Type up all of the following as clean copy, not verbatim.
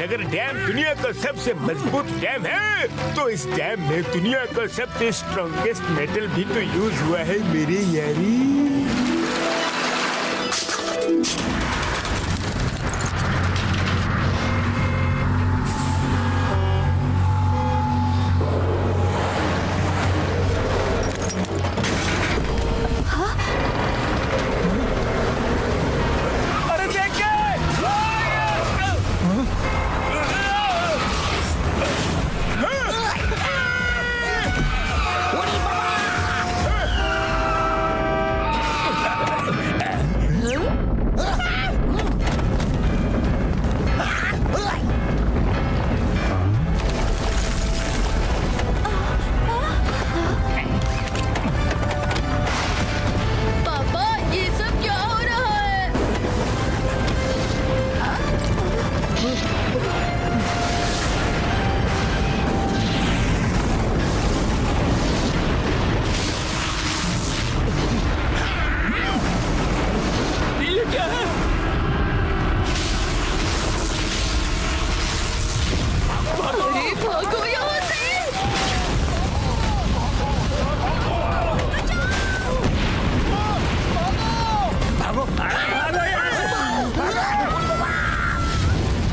अगर डैम दुनिया का सबसे मजबूत डैम है तो इस डैम में दुनिया का सबसे स्ट्रॉन्गेस्ट मेटल भी तो यूज हुआ है मेरे यारी।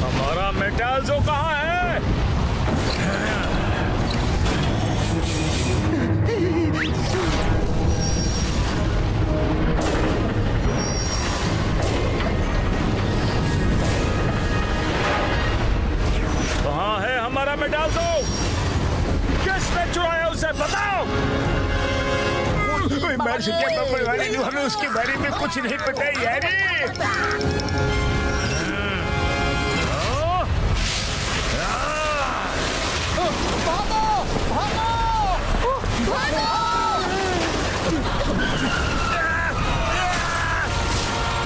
हमारा मेटाल्जो कहाँ है? कहाँ है हमारा मेटाल्जो? किसने चुराया उसे बताओ। हमें उसके बारे में कुछ नहीं पता यारी।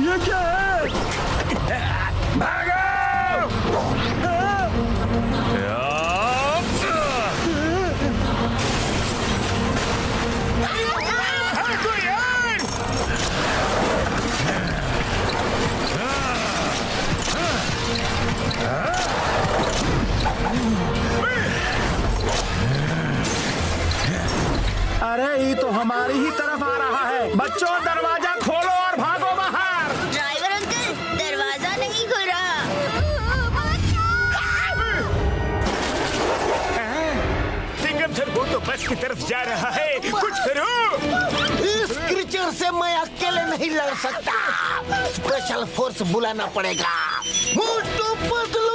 ये क्या है? भागो! अरे ये तो हमारी ही तरफ आ रहा है। बच्चों दरवाजा खोलो और भागो बाहर। ड्राइवर अंकल, दरवाजा नहीं खुल रहा। सिंघम सर वो तो बस की तरफ जा रहा है, कुछ करो। इस क्रीचर से मैं अकेले नहीं लड़ सकता, स्पेशल फोर्स बुलाना पड़ेगा। मोटू पतलू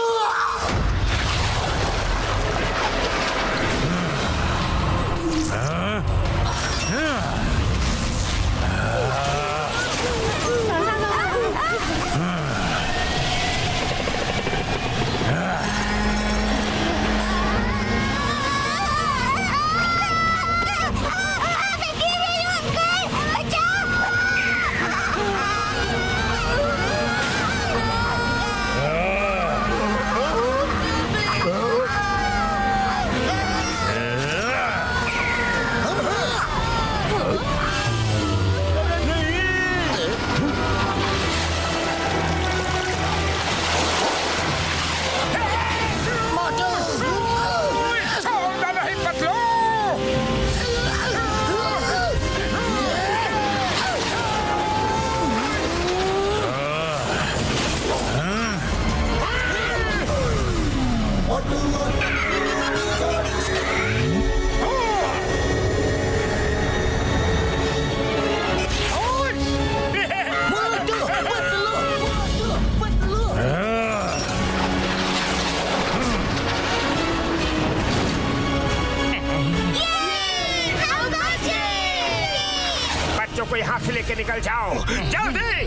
को यहाँ से लेके निकल जाओ जल्दी।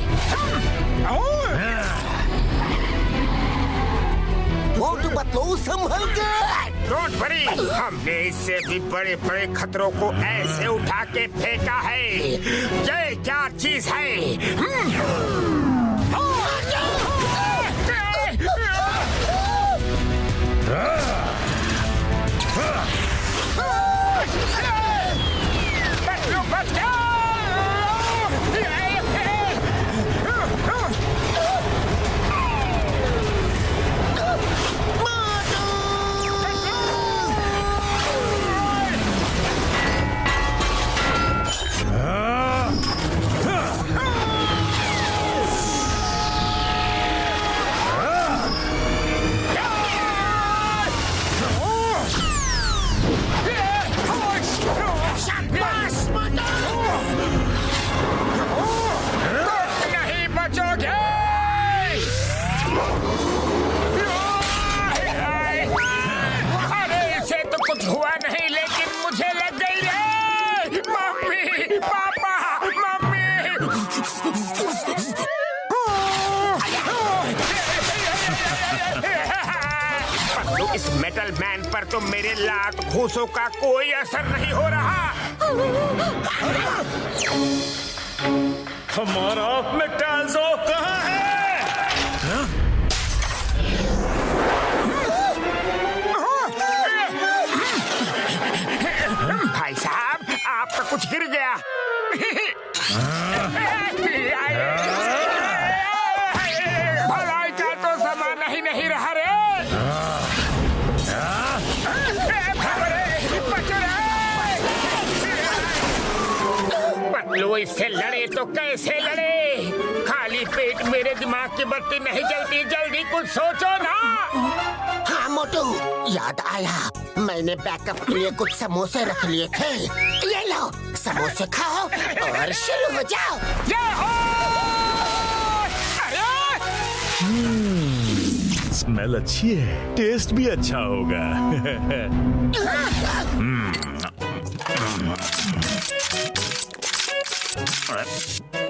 मोटू पतलू संभल के। डोंट वरी, हमने इससे भी बड़े बड़े खतरों को ऐसे उठा के फेंका है। ये क्या चीज है? तो मेरे लात घूसों का कोई असर नहीं हो रहा। हमारा मेटाल्जो कहाँ है? भाई साहब, आपका कुछ गिर गया। भलाई का तो जमाना ही नहीं रहा रे। पतलू इससे लड़े तो कैसे लड़े? खाली पेट मेरे दिमाग की बत्ती नहीं जलती, जल्दी कुछ सोचो ना। हाँ मोटू, याद आया, मैंने बैकअप के लिए कुछ समोसे रख लिए थे। ये लो, समोसे खाओ और शुरू हो जाओ। स्मेल अच्छी है, टेस्ट भी अच्छा होगा।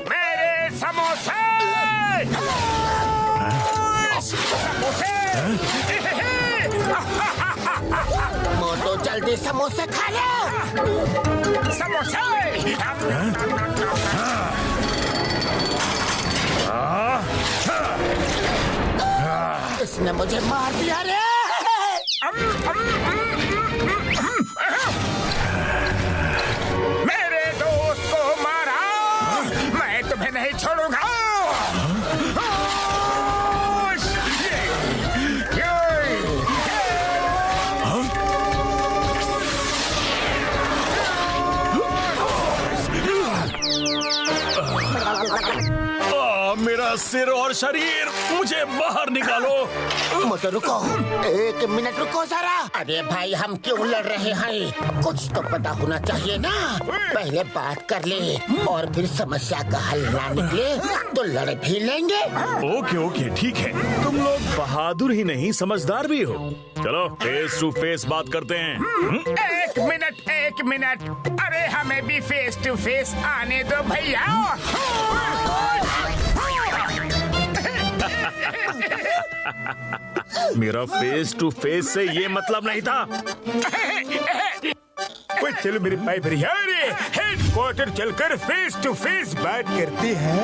मेरे समोसे! मोटू जल्दी समोसे खा लो। समोसे! इसने मुझे मार दिया रे। मेरे दोस्त को मारा, मैं तुम्हें नहीं छोड़ूंगा। मेरा सिर और शरीर, मुझे बाहर निकालो। मोटू रुको, 1 मिनट रुको जरा। अरे भाई, हम क्यों लड़ रहे हैं? कुछ तो पता होना चाहिए ना। पहले बात कर ले और फिर समस्या का हल ना निकले तो लड़ भी लेंगे। ओके ओके, ठीक है। तुम लोग बहादुर ही नहीं, समझदार भी हो। चलो फेस टू फेस बात करते हैं। एक मिनट। अरे हमें भी फेस टू फेस आने दो भैया। मेरा फेस टू फेस से ये मतलब नहीं था। चलो मेरे भाई भैया, हेडक्वार्टर चलकर फेस टू फेस बात करते हैं।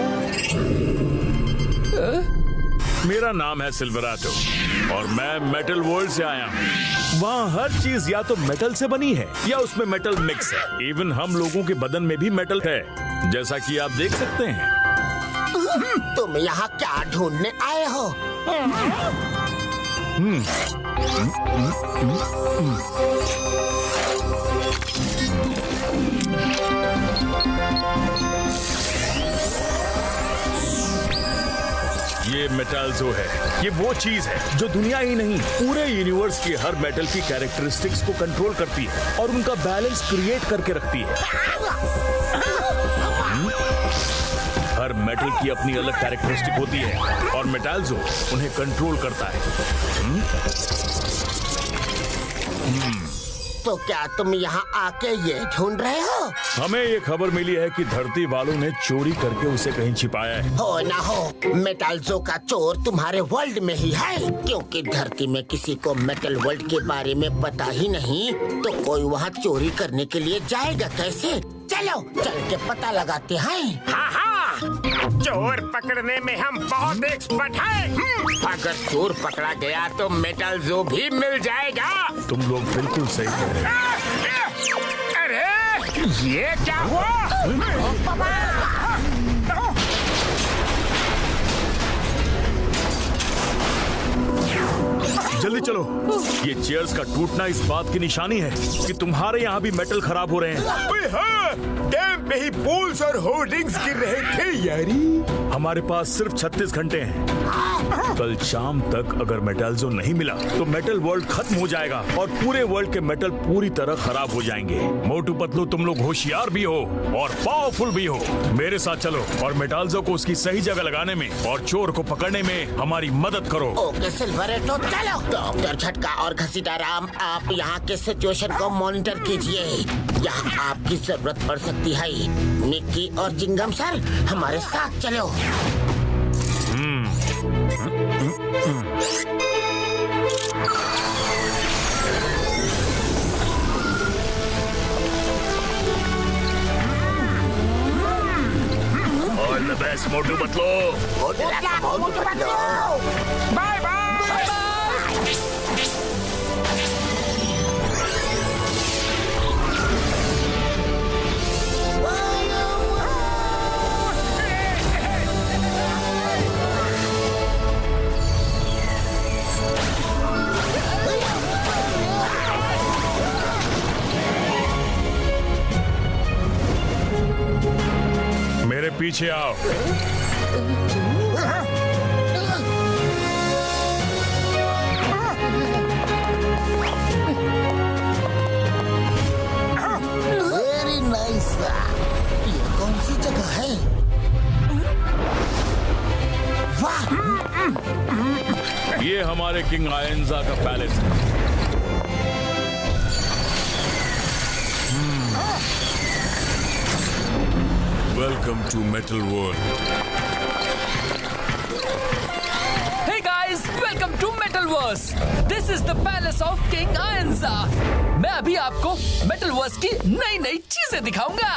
मेरा नाम है सिल्वराटो और मैं मेटल वर्ल्ड से आया हूँ। वहाँ हर चीज या तो मेटल से बनी है या उसमें मेटल मिक्स है। इवन हम लोगों के बदन में भी मेटल है, जैसा कि आप देख सकते हैं। तुम यहाँ क्या ढूंढने आए हो? ये मेटाल्जो है। ये वो चीज है जो दुनिया ही नहीं, पूरे यूनिवर्स की हर मेटल की कैरेक्टरिस्टिक्स को कंट्रोल करती है और उनका बैलेंस क्रिएट करके रखती है। हर मेटल की अपनी अलग कैरेक्टरिस्टिक होती है और मेटाल्जो उन्हें कंट्रोल करता है। तो क्या तुम यहाँ आके ये ढूंढ रहे हो? हमें ये खबर मिली है कि धरती वालों ने चोरी करके उसे कहीं छिपाया है। हो ना हो, मेटाल्जो का चोर तुम्हारे वर्ल्ड में ही है। क्योंकि धरती में किसी को मेटल वर्ल्ड के बारे में पता ही नहीं, तो कोई वहाँ चोरी करने के लिए जाएगा कैसे? चलो चल के पता लगाते हैं। हाँ, चोर पकड़ने में हम बहुत एक्सपर्ट हैं। अगर चोर पकड़ा गया तो मेटाल्जो भी मिल जाएगा। तुम लोग बिल्कुल सही कह रहे हो। अरे ये क्या हुआ? जल्दी चलो। ये चेयर्स का टूटना इस बात की निशानी है कि तुम्हारे यहाँ भी मेटल खराब हो रहे हैं। हाँ, डैम पे ही पोल्स और होर्डिंग्स गिर रहे थे यारी। हमारे पास सिर्फ 36 घंटे हैं। कल शाम तक अगर मेटाल्जो नहीं मिला तो मेटल वर्ल्ड खत्म हो जाएगा और पूरे वर्ल्ड के मेटल पूरी तरह खराब हो जाएंगे। मोटू पतलू, तुम लोग होशियार भी हो और पावरफुल भी हो। मेरे साथ चलो और मेटाल्जो को उसकी सही जगह लगाने में और चोर को पकड़ने में हमारी मदद करो। ओके सिल्वरेटो, चलो। डॉक्टर झटका और घसीटाराम, आप यहाँ के सिचुएशन को मॉनिटर कीजिए। यहाँ आपकी जरूरत पड़ सकती है। मिक्की और जिंगम सर, हमारे साथ चलो। Yes Motu Patlu. Bye bye. मेरे पीछे आओ। Very nice. ये कौन सी जगह है? वाह! ये हमारे किंग आयंजा का पैलेस है। Welcome to metal world. Hey guys, welcome to Metalverse. This is the palace of King Ayanza. मैं अभी आपको Metalverse की नई नई चीजें दिखाऊंगा।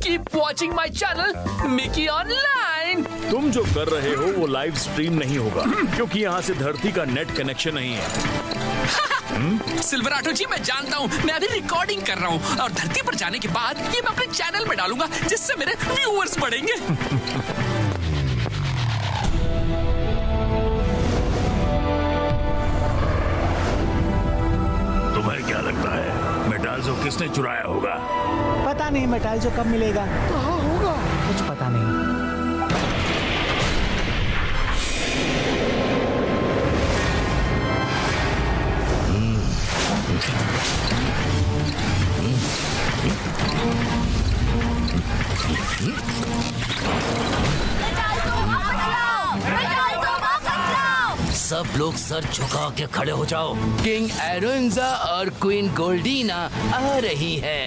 Keep watching my channel, Mickey Online. तुम जो कर रहे हो वो लाइव स्ट्रीम नहीं होगा क्योंकि यहाँ से धरती का नेट कनेक्शन नहीं है। सिल्वराटो जी, मैं जानता हूँ, मैं अभी रिकॉर्डिंग कर रहा हूँ और धरती पर जाने के बाद ये मैं अपने चैनल में डालूंगा जिससे मेरे व्यूअर्स बढ़ेंगे। तुम्हें क्या लगता है मेटाल्सो किसने चुराया होगा? पता नहीं मेटाल्सो कब मिलेगा। कहाँ होगा कुछ पता नहीं। सब लोग सर झुका के खड़े हो जाओ। किंग एरोन्जा और क्वीन गोल्डीना आ रही है।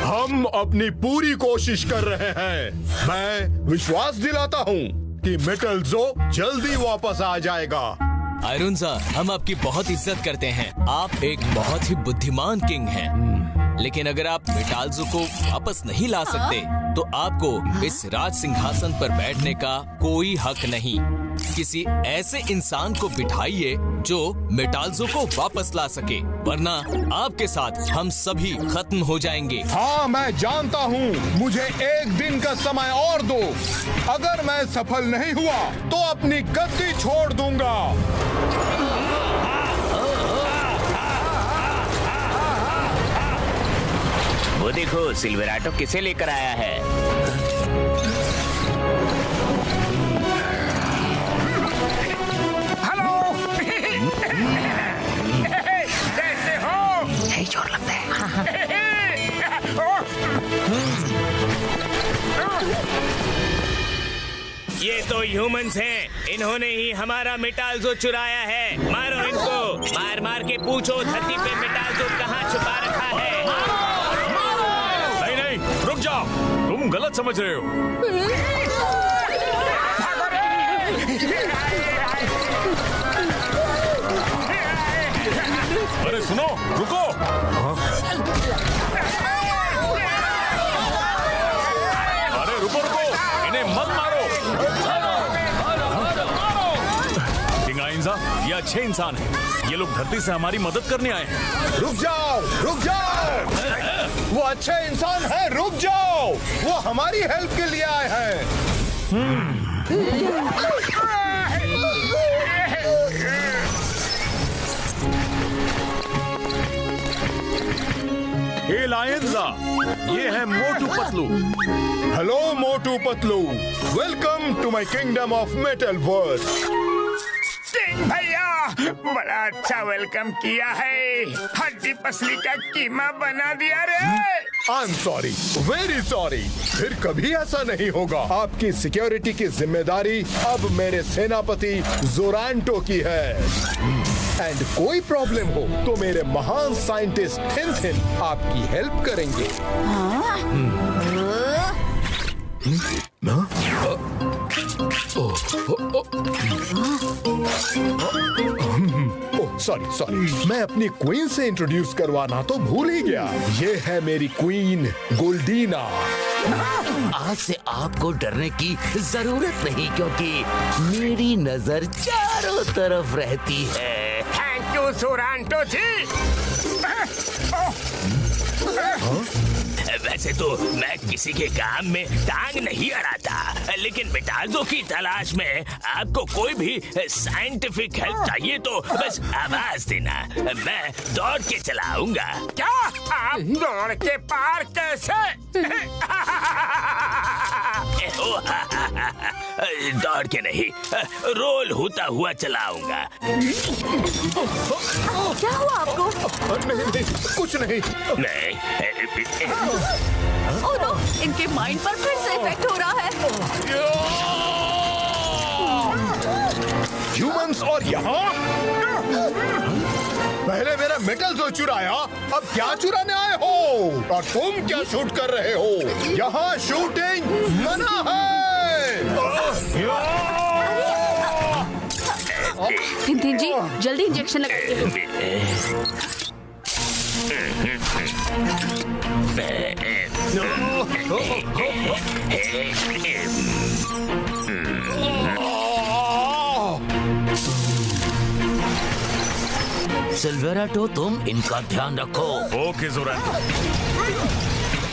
हम अपनी पूरी कोशिश कर रहे हैं। मैं विश्वास दिलाता हूँ कि मेटल्सो जल्दी वापस आ जाएगा। आयरनजा, हम आपकी बहुत इज्जत करते हैं। आप एक बहुत ही बुद्धिमान किंग हैं। लेकिन अगर आप मेटाल्सो को वापस नहीं ला सकते तो आपको इस राज सिंहासन पर बैठने का कोई हक नहीं। किसी ऐसे इंसान को बिठाइए जो मेटाल्सो को वापस ला सके, वरना आपके साथ हम सभी खत्म हो जाएंगे। हाँ, मैं जानता हूँ। मुझे एक दिन का समय और दो। अगर मैं सफल नहीं हुआ तो अपनी गद्दी छोड़ दूंगा। वो देखो, सिल्वराटो किसे लेकर आया है। हेलो। कैसे हो? यही जोर लगता है। ये तो ह्यूमंस हैं। इन्होंने ही हमारा मेटाल्सो चुराया है। मारो इनको। मार मार के पूछो धरती पे मेटाल्सो कहाँ छुपा रखा है। नहीं नहीं, रुक जाओ। तुम गलत समझ रहे हो। अरे सुनो, रुको। अरे रुको रुको, इन्हें मत मारो। किंग आयंजा, ये अच्छे इंसान हैं। ये लोग धरती से हमारी मदद करने आए हैं। रुक जाओ, रुक जाओ। वो अच्छे इंसान हैं, रुक जाओ। वो हमारी हेल्प के लिए आए हैं। हे लायंजा, ये है Motu Patlu. Hello Motu Patlu, welcome to my kingdom of metal verse. King भैया, बड़ा अच्छा वेलकम किया है। हड्डी पसली का कीमा बना दिया रे। I am sorry, very sorry. फिर कभी ऐसा नहीं होगा। आपकी सिक्योरिटी की जिम्मेदारी अब मेरे सेनापति जोरांटो की है। एंड कोई प्रॉब्लम हो तो मेरे महान साइंटिस्ट थिन आपकी हेल्प करेंगे। सॉरी, मैं अपनी क्वीन से इंट्रोड्यूस करवाना तो भूल ही गया। ये है मेरी क्वीन गोल्डीना। आज से आपको डरने की जरूरत नहीं, क्योंकि मेरी नजर चारों तरफ रहती है। थैंक यू सोरांटो जी। वैसे तो मैं किसी के काम में टांग नहीं अड़ाता, लेकिन मेटाल्जो की तलाश में आपको कोई भी साइंटिफिक हेल्प चाहिए तो बस आवाज देना, मैं दौड़ के चलाऊंगा। क्या आप दौड़ के पार कैसे? दौड़ के नहीं, रोल होता हुआ चलाऊंगा। क्या हुआ आपको? नहीं, कुछ नहीं। ओह नो, इनके माइंड पर फिर से इफेक्ट हो रहा है। ह्यूमंस और यहाँ पहले मेरा मेटल जो चुराया, अब क्या चुराने आए हो? और तुम क्या शूट कर रहे हो? यहाँ शूटिंग मना है। थिन जी, जल्दी इंजेक्शन लगाइए। सिल्वेराटो, तुम इनका ध्यान रखो। ओके जोरांटो।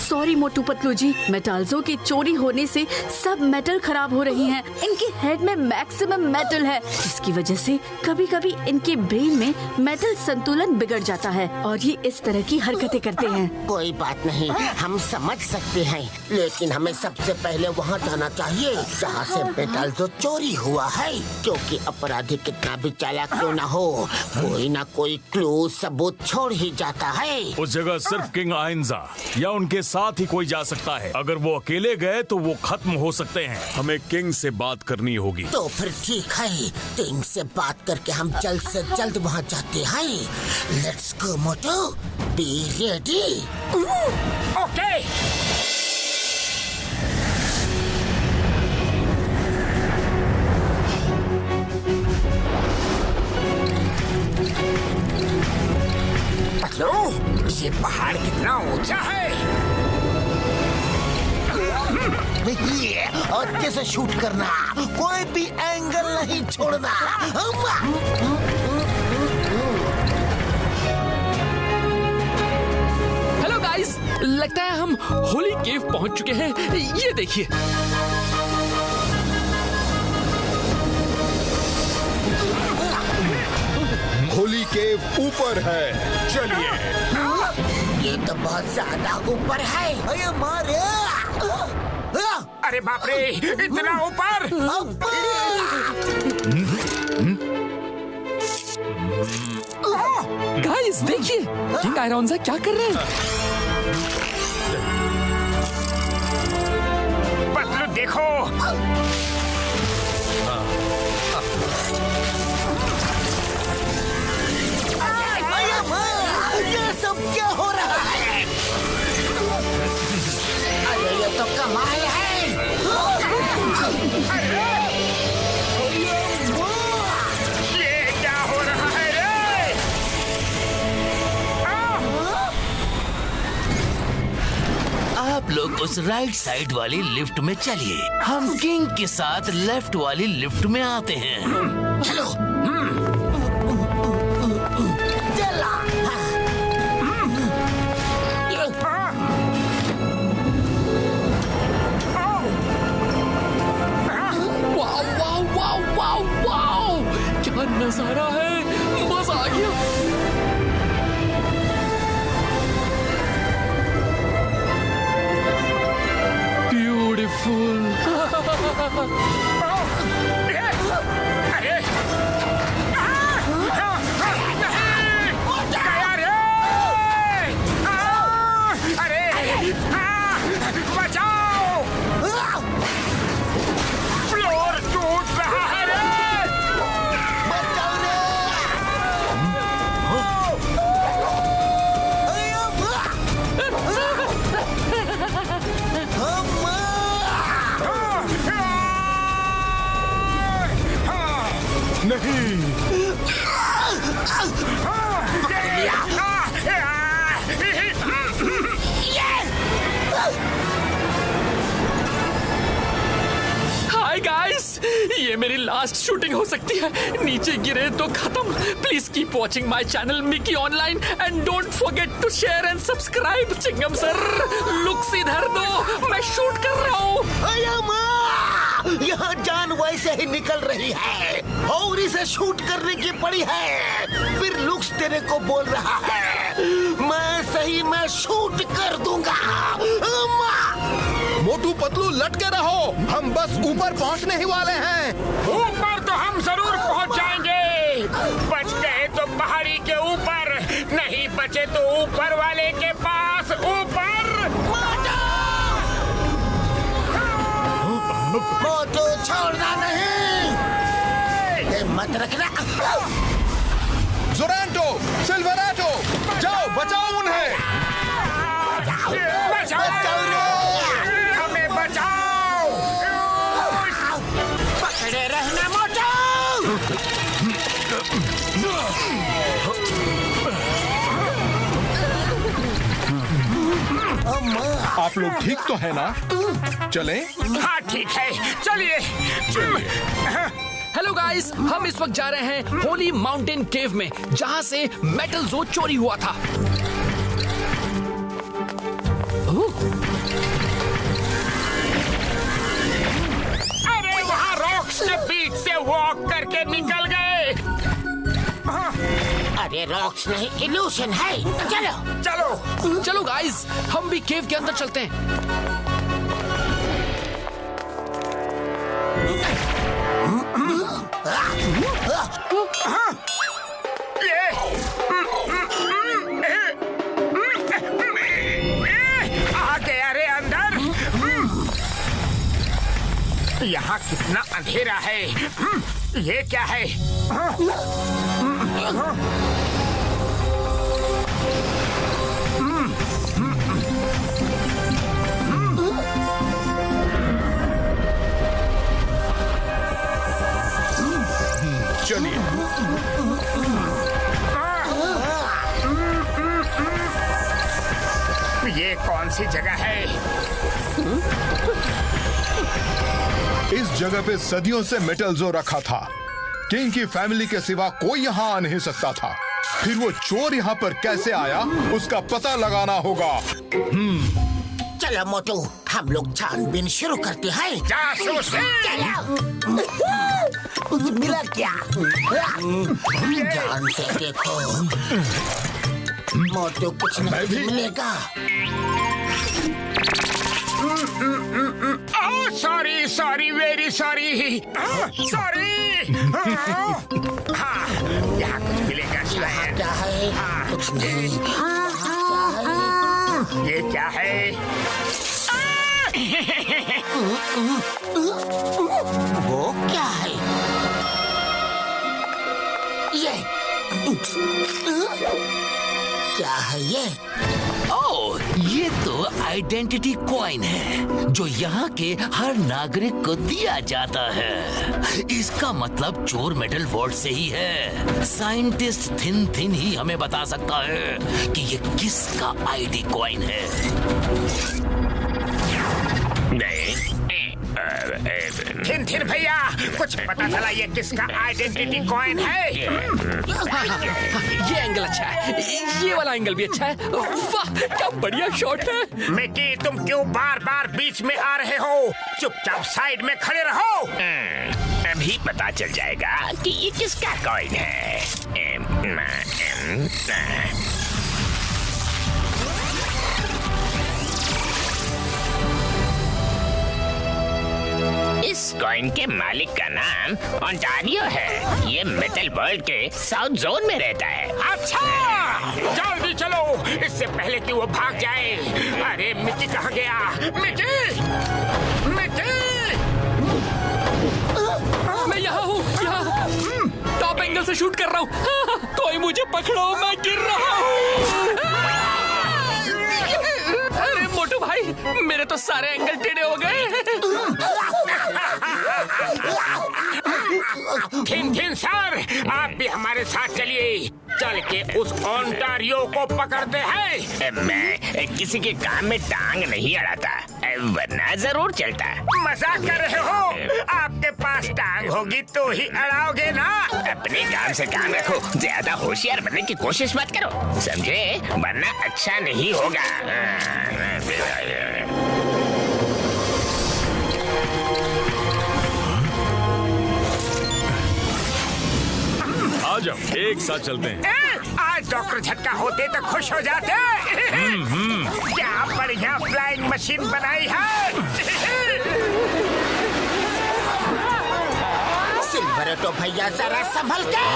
सॉरी मोटू पतलू जी, मेटाल्जो की चोरी होने से सब मेटल खराब हो रही हैं। इनके हेड में मैक्सिमम मेटल है, जिसकी वजह से कभी कभी इनके ब्रेन में मेटल संतुलन बिगड़ जाता है और ये इस तरह की हरकतें करते हैं। कोई बात नहीं, हम समझ सकते हैं, लेकिन हमें सबसे पहले वहाँ जाना चाहिए जहाँ से मेटाल्जो चोरी हुआ है, क्योंकि अपराधी कितना भी चालाक क्यों न हो, कोई ना कोई क्लू सबूत छोड़ ही जाता है। उस जगह सिर्फ किंग आयंजा या उनके साथ ही कोई जा सकता है। अगर वो अकेले गए तो वो खत्म हो सकते हैं। हमें किंग से बात करनी होगी। तो फिर ठीक है, किंग से बात करके हम जल्द से जल्द वहाँ जाते हैं। Let's go Motu, be ready. Okay. Patlu, ये पहाड़ कितना ऊंचा है? और कैसे शूट करना, कोई भी एंगल नहीं छोड़ना। हेलो गाइस, लगता है हम होली केव पहुंच चुके हैं। ये देखिए। होली केव ऊपर है, चलिए। ये तो बहुत ज्यादा ऊपर है। अरे मारे! अरे बाप रे, इतना ऊपर! गाइस देखिए, किंग आयरॉन्जा क्या कर रहे हैं। पतलू देखो, ये सब क्या हो रहा है? अरे ये तो कमाल है। ये क्या हो रहा है रे? आप लोग उस राइट साइड वाली लिफ्ट में चलिए, हम किंग के साथ लेफ्ट वाली लिफ्ट में आते हैं। चलो। क्या नजारा है, मजा आ गया। हाय गाइस, ये मेरी लास्ट शूटिंग हो सकती है। नीचे गिरे तो खत्म। Please keep watching my channel Mickey online and don't forget to share and subscribe. चिंगम सर, लुक्स इधर दो, मैं शूट कर रहा हूँ। यहाँ जान वैसे ही निकल रही है और इसे शूट करने की पड़ी है। फिर लुक्स तेरे को बोल रहा है, मैं सही में शूट कर दूंगा। मोटू पतलू लटके रहो, हम बस ऊपर पहुंचने ही वाले हैं। ऊपर तो हम जरूर पहुंच जाएंगे। बच गए तो पहाड़ी के ऊपर, नहीं बचे तो ऊपर वाले के पास ऊपर। मोटू छोड़ना नहीं, हिम्मत रखना। जोरांटो, सिल्वराटो, जाओ बचाओ उन्हें। बचाओ, हमें बचाओ। पकड़े रहना मोटू। आप लोग ठीक तो है ना? चलें? हाँ ठीक है, चलिए। हेलो गाइस, हम इस वक्त जा रहे हैं होली माउंटेन केव में, जहां से मेटल जो चोरी हुआ था। अरे वहाँ रॉक्स के बीच से वॉक करके निकल गए। अरे रॉक्स नहीं, इल्यूशन है। चलो चलो चलो गाइस, हम भी केव के अंदर चलते हैं। आ गया रे अंदर। यहाँ कितना अंधेरा है। ये क्या है? चलिए। ये कौन सी जगह है? इस जगह पे सदियों से मेटल जो रखा था। किंग की फैमिली के सिवा कोई यहाँ आ नहीं सकता था। फिर वो चोर यहाँ पर कैसे आया, उसका पता लगाना होगा। चलो मोटू, हम लोग छानबीन शुरू करते हैं। जासूस। चलो। कुछ मिला क्या? ध्यान से देखो मोटू, कुछ नहीं मिलेगा। Sorry sorry, very sorry, sorry. हाँ, यहाँ कुछ मिलेगा शायद। क्या है? कुछ नहीं। ये क्या है? वो क्या है? ये क्या है ये? ओह, ये तो आइडेंटिटी कॉइन है जो यहाँ के हर नागरिक को दिया जाता है। इसका मतलब चोर मेटल वॉर्ड से ही है। साइंटिस्ट थिन थिन ही हमें बता सकता है कि ये किसका आईडी कॉइन है। थिन थिन भैया, कुछ पता चला ये किसका आइडेंटिटी कॉइन है? ये एंगल अच्छा है, ये वाला एंगल भी अच्छा है। वाह, क्या बढ़िया शॉट है। मिकी, तुम क्यों बार बार बीच में आ रहे हो? चुपचाप साइड में खड़े रहो। अभी पता चल जाएगा कि ये किसका कॉइन है। इस कॉइन के मालिक का नाम ओंटारियो है। ये मेटल वर्ल्ड के साउथ जोन में रहता है। अच्छा, जल्दी चलो इससे पहले कि वो भाग जाए। अरे मिकी कहाँ गया? Mickey, Mickey! मैं यहाँ हूँ, यहाँ टॉप एंगल से शूट कर रहा हूँ। कोई मुझे पकड़ो, मैं गिर रहा हूँ। अरे मोटू भाई, मेरे तो सारे एंगल टेढ़े हो गए। थिन सर, आप भी हमारे साथ चलिए। चल के उस ओंटारियो को पकड़ते हैं। मैं किसी के काम में टांग नहीं अड़ाता, वरना जरूर चलता। मजाक कर रहे हो? आपके पास टांग होगी तो ही अड़ाओगे ना। अपने काम से काम रखो, ज्यादा होशियार बनने की कोशिश मत करो, समझे? वरना अच्छा नहीं होगा। आ जाओ, एक साथ चलते हैं। आज डॉक्टर झटका होते तो खुश हो जाते। क्या बढ़िया फ्लाइंग मशीन बनाई है। सिल्वरेटो भैया जरा संभल के।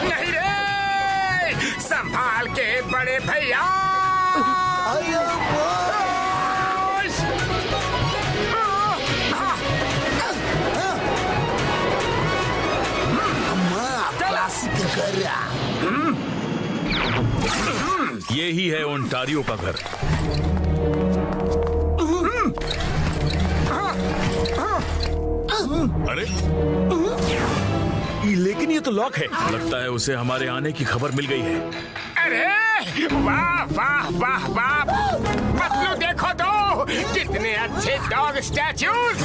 नहीं रे, संभाल के बड़े भैया। ये ही है ओंटारियो का घर। अरे लेकिन ये तो लॉक है। लगता है उसे हमारे आने की खबर मिल गई है। अरे वाह वाह वाह वाह, पतलू देखो तो कितने अच्छे डॉग स्टैचूज।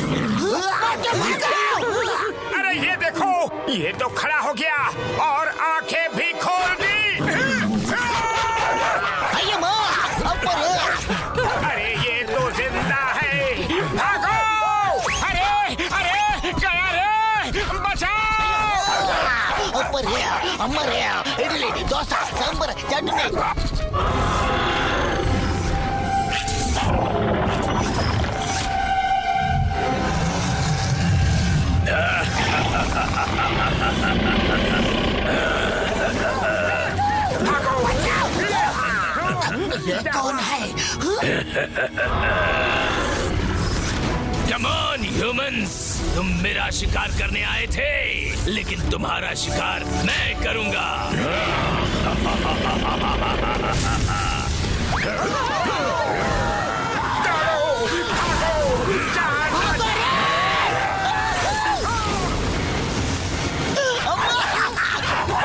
अरे ये देखो, ये तो खड़ा हो गया और आंखें भी खोल दी। अरे ये तो जिंदा है, भागो। अरे अरे गया रे, बचाओ। इडली डोसा सांबर चटनी। कौन है? Come on, humans! तुम मेरा शिकार करने आए थे, लेकिन तुम्हारा शिकार मैं करूंगा।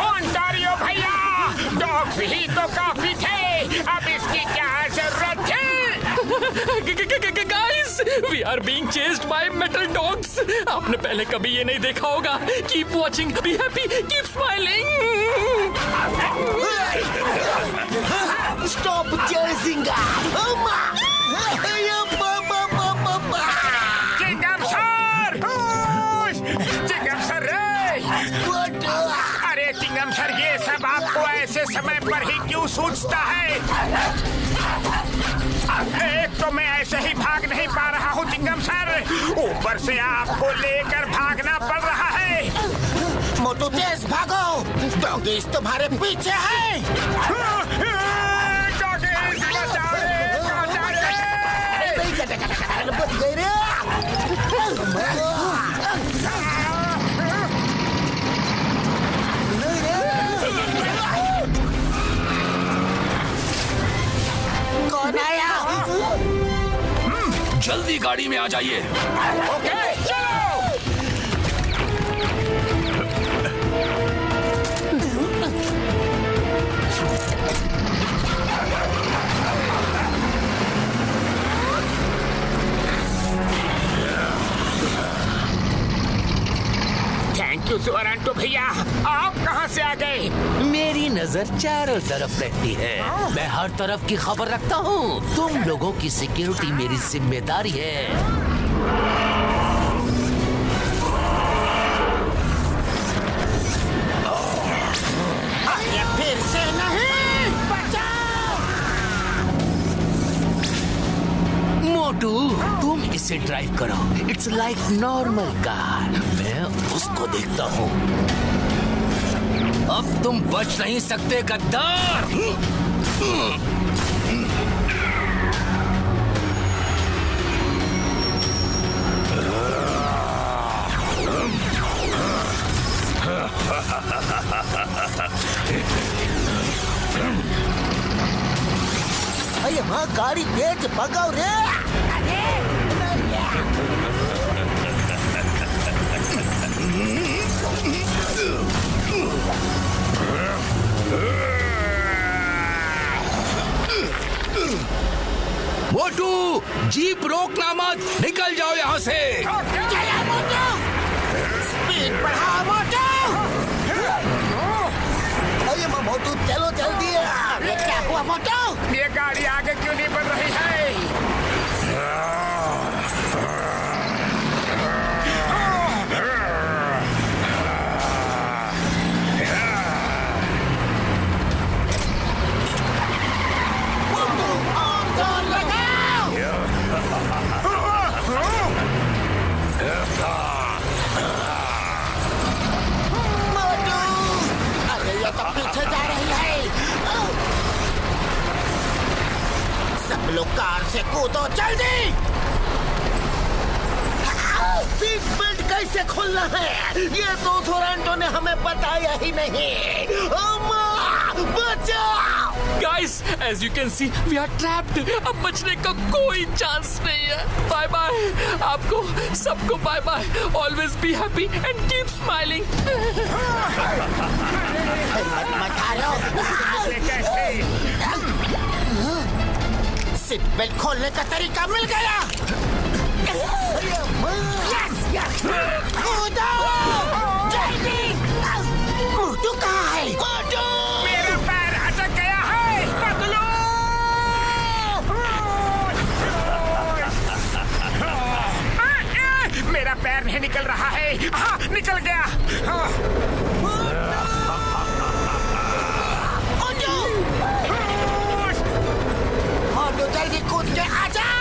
ओंटारियो भैया, डॉग्स ही तो काफी थे, अब इसकी क्या जरूरत थी? Guys, we are being chased by metal dogs. आपने पहले कभी ये नहीं देखा होगा। Keep watching, be happy, keep smiling. Stop chasing चिंगम सर! चिंगम सर रे! अरे चिंगम सर, ये सब आपको ऐसे समय पर ही क्यों सूझता है? एक तो मैं ऐसे ही भाग नहीं पा रहा हूँ चिंगम सर, ऊपर से आपको लेकर भागना पड़ रहा है। मोटू तेज भागो, डॉगीज तुम्हारे पीछे है। डॉगीज बचाओ रे, बचाओ रे। बच गए रे। कौन आया? जल्दी गाड़ी में आ जाइए। ओके, चलो। थैंक यू जोरांटो भैया, आप कहाँ से आ गए? मेरी नजर चारों तरफ रहती है, मैं हर तरफ की खबर रखता हूँ। तुम लोगों की सिक्योरिटी मेरी जिम्मेदारी है। फिर से नहीं, बचाओ। मोटू, तुम इसे ड्राइव करो। It's like normal car. मैं उसको देखता हूँ। अब तुम बच नहीं सकते गद्दार। अरे माँ, गाड़ी तेज भगाओ रे। मोटू, जीप रोकना मत, निकल जाओ यहाँ से। चला मोटू, स्पीड बढ़ाओ मोटू। अरे माँ मोटू, चलो जल्दी। ये क्या हुआ मोटू? ये गाड़ी आगे क्यों नहीं बढ़ रही है? पीछे जा रही है। सब लोग कार से कूदो जल्दी। सीट बेल्ट कैसे खोलना है ये तो जोरांटो ने हमें बताया ही नहीं। बचाओ! Guys, as you can see, we are trapped. अब बचने का कोई चांस नहीं है। बाय बाय आपको सबको, bye bye. Always be happy and keep smiling. Seat belt खोलने का तरीका मिल गया। कूदो! जल्दी! मोटू कहाँ है? मोटू! मेरा पैर अटक गया है। पकड़ो! मेरा पैर नहीं निकल रहा है। हाँ, निकल गया। मोटू जल्दी कूद के आ जाओ।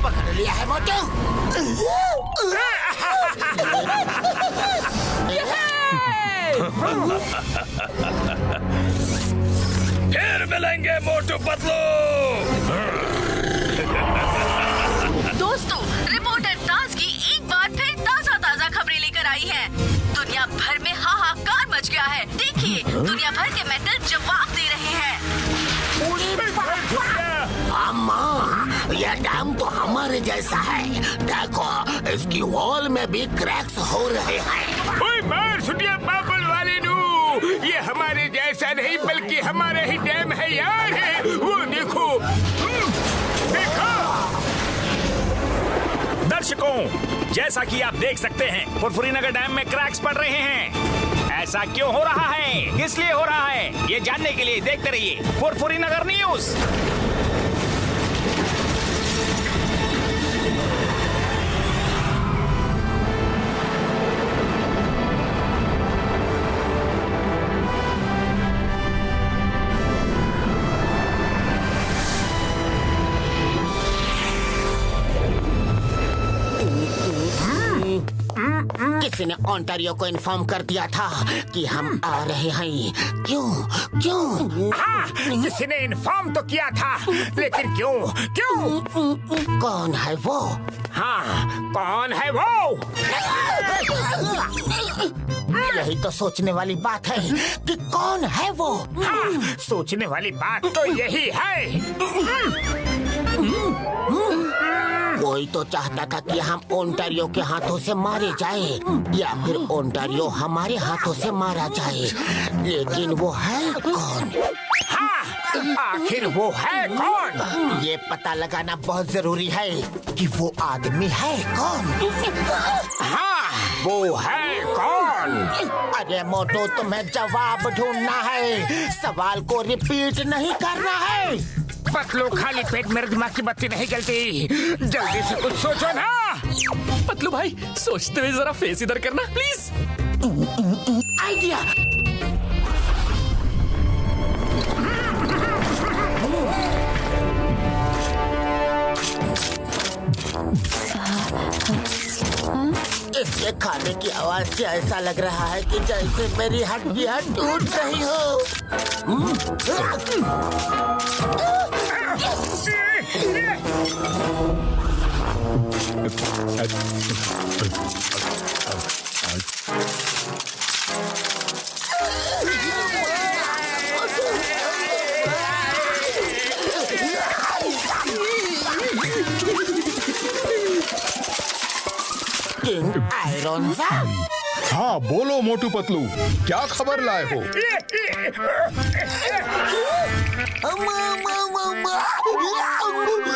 पकड़ लिया है मोटू। फिर मिलेंगे मोटू पतलू। दोस्तों, रिपोर्टर ताज की एक बार फिर ताजा खबरें लेकर आई है। दुनिया भर में हाहाकार मच गया है। देखिए, दुनिया भर के मेटल जवाब दे रहे हैं। अम्मा, यह डैम तो हमारे जैसा है। देखो, इसकी वॉल में भी क्रैक्स हो रहे हैं। ओए मार सुटिया बाबल वाले नू, ये हमारे जैसा नहीं बल्कि हमारे ही डैम है यार। वो देखो, देखो। दर्शकों, जैसा कि आप देख सकते हैं, फुरफुरी नगर डैम में क्रैक्स पड़ रहे हैं। ऐसा क्यों हो रहा है, किस लिए हो रहा है, ये जानने के लिए देखते रहिए फुरफुरी नगर न्यूज। किसी ने ओंटारियो को इन्फॉर्म कर दिया था कि हम आ रहे हैं। क्यों? हाँ, किसी ने इन्फॉर्म तो किया था, लेकिन क्यों? कौन है वो? हाँ, कौन है वो? यही तो सोचने वाली बात है कि कौन है वो। हाँ, सोचने वाली बात तो यही है। कोई तो चाहता था कि हम ओंटारियो के हाथों से मारे जाए, या फिर ओंटारियो हमारे हाथों से मारा जाए। लेकिन वो है कौन? हाँ, आखिर वो है कौन? ये पता लगाना बहुत जरूरी है कि वो आदमी है कौन। हाँ, वो है कौन? अरे मोटू, तुम्हें जवाब ढूंढना है, सवाल को रिपीट नहीं करना है। पतलू खाली पेट मेरे दिमाग की बत्ती नहीं जलती। जल्दी से कुछ सोचो ना। पतलू भाई सोचते हुए जरा फेस इधर करना प्लीज। आइडिया। इसके खाने की आवाज से ऐसा लग रहा है कि जैसे मेरी हड्डियां टूट रही हो। किंग आयरोंजा। हाँ बोलो मोटू पतलू, क्या खबर लाए हो?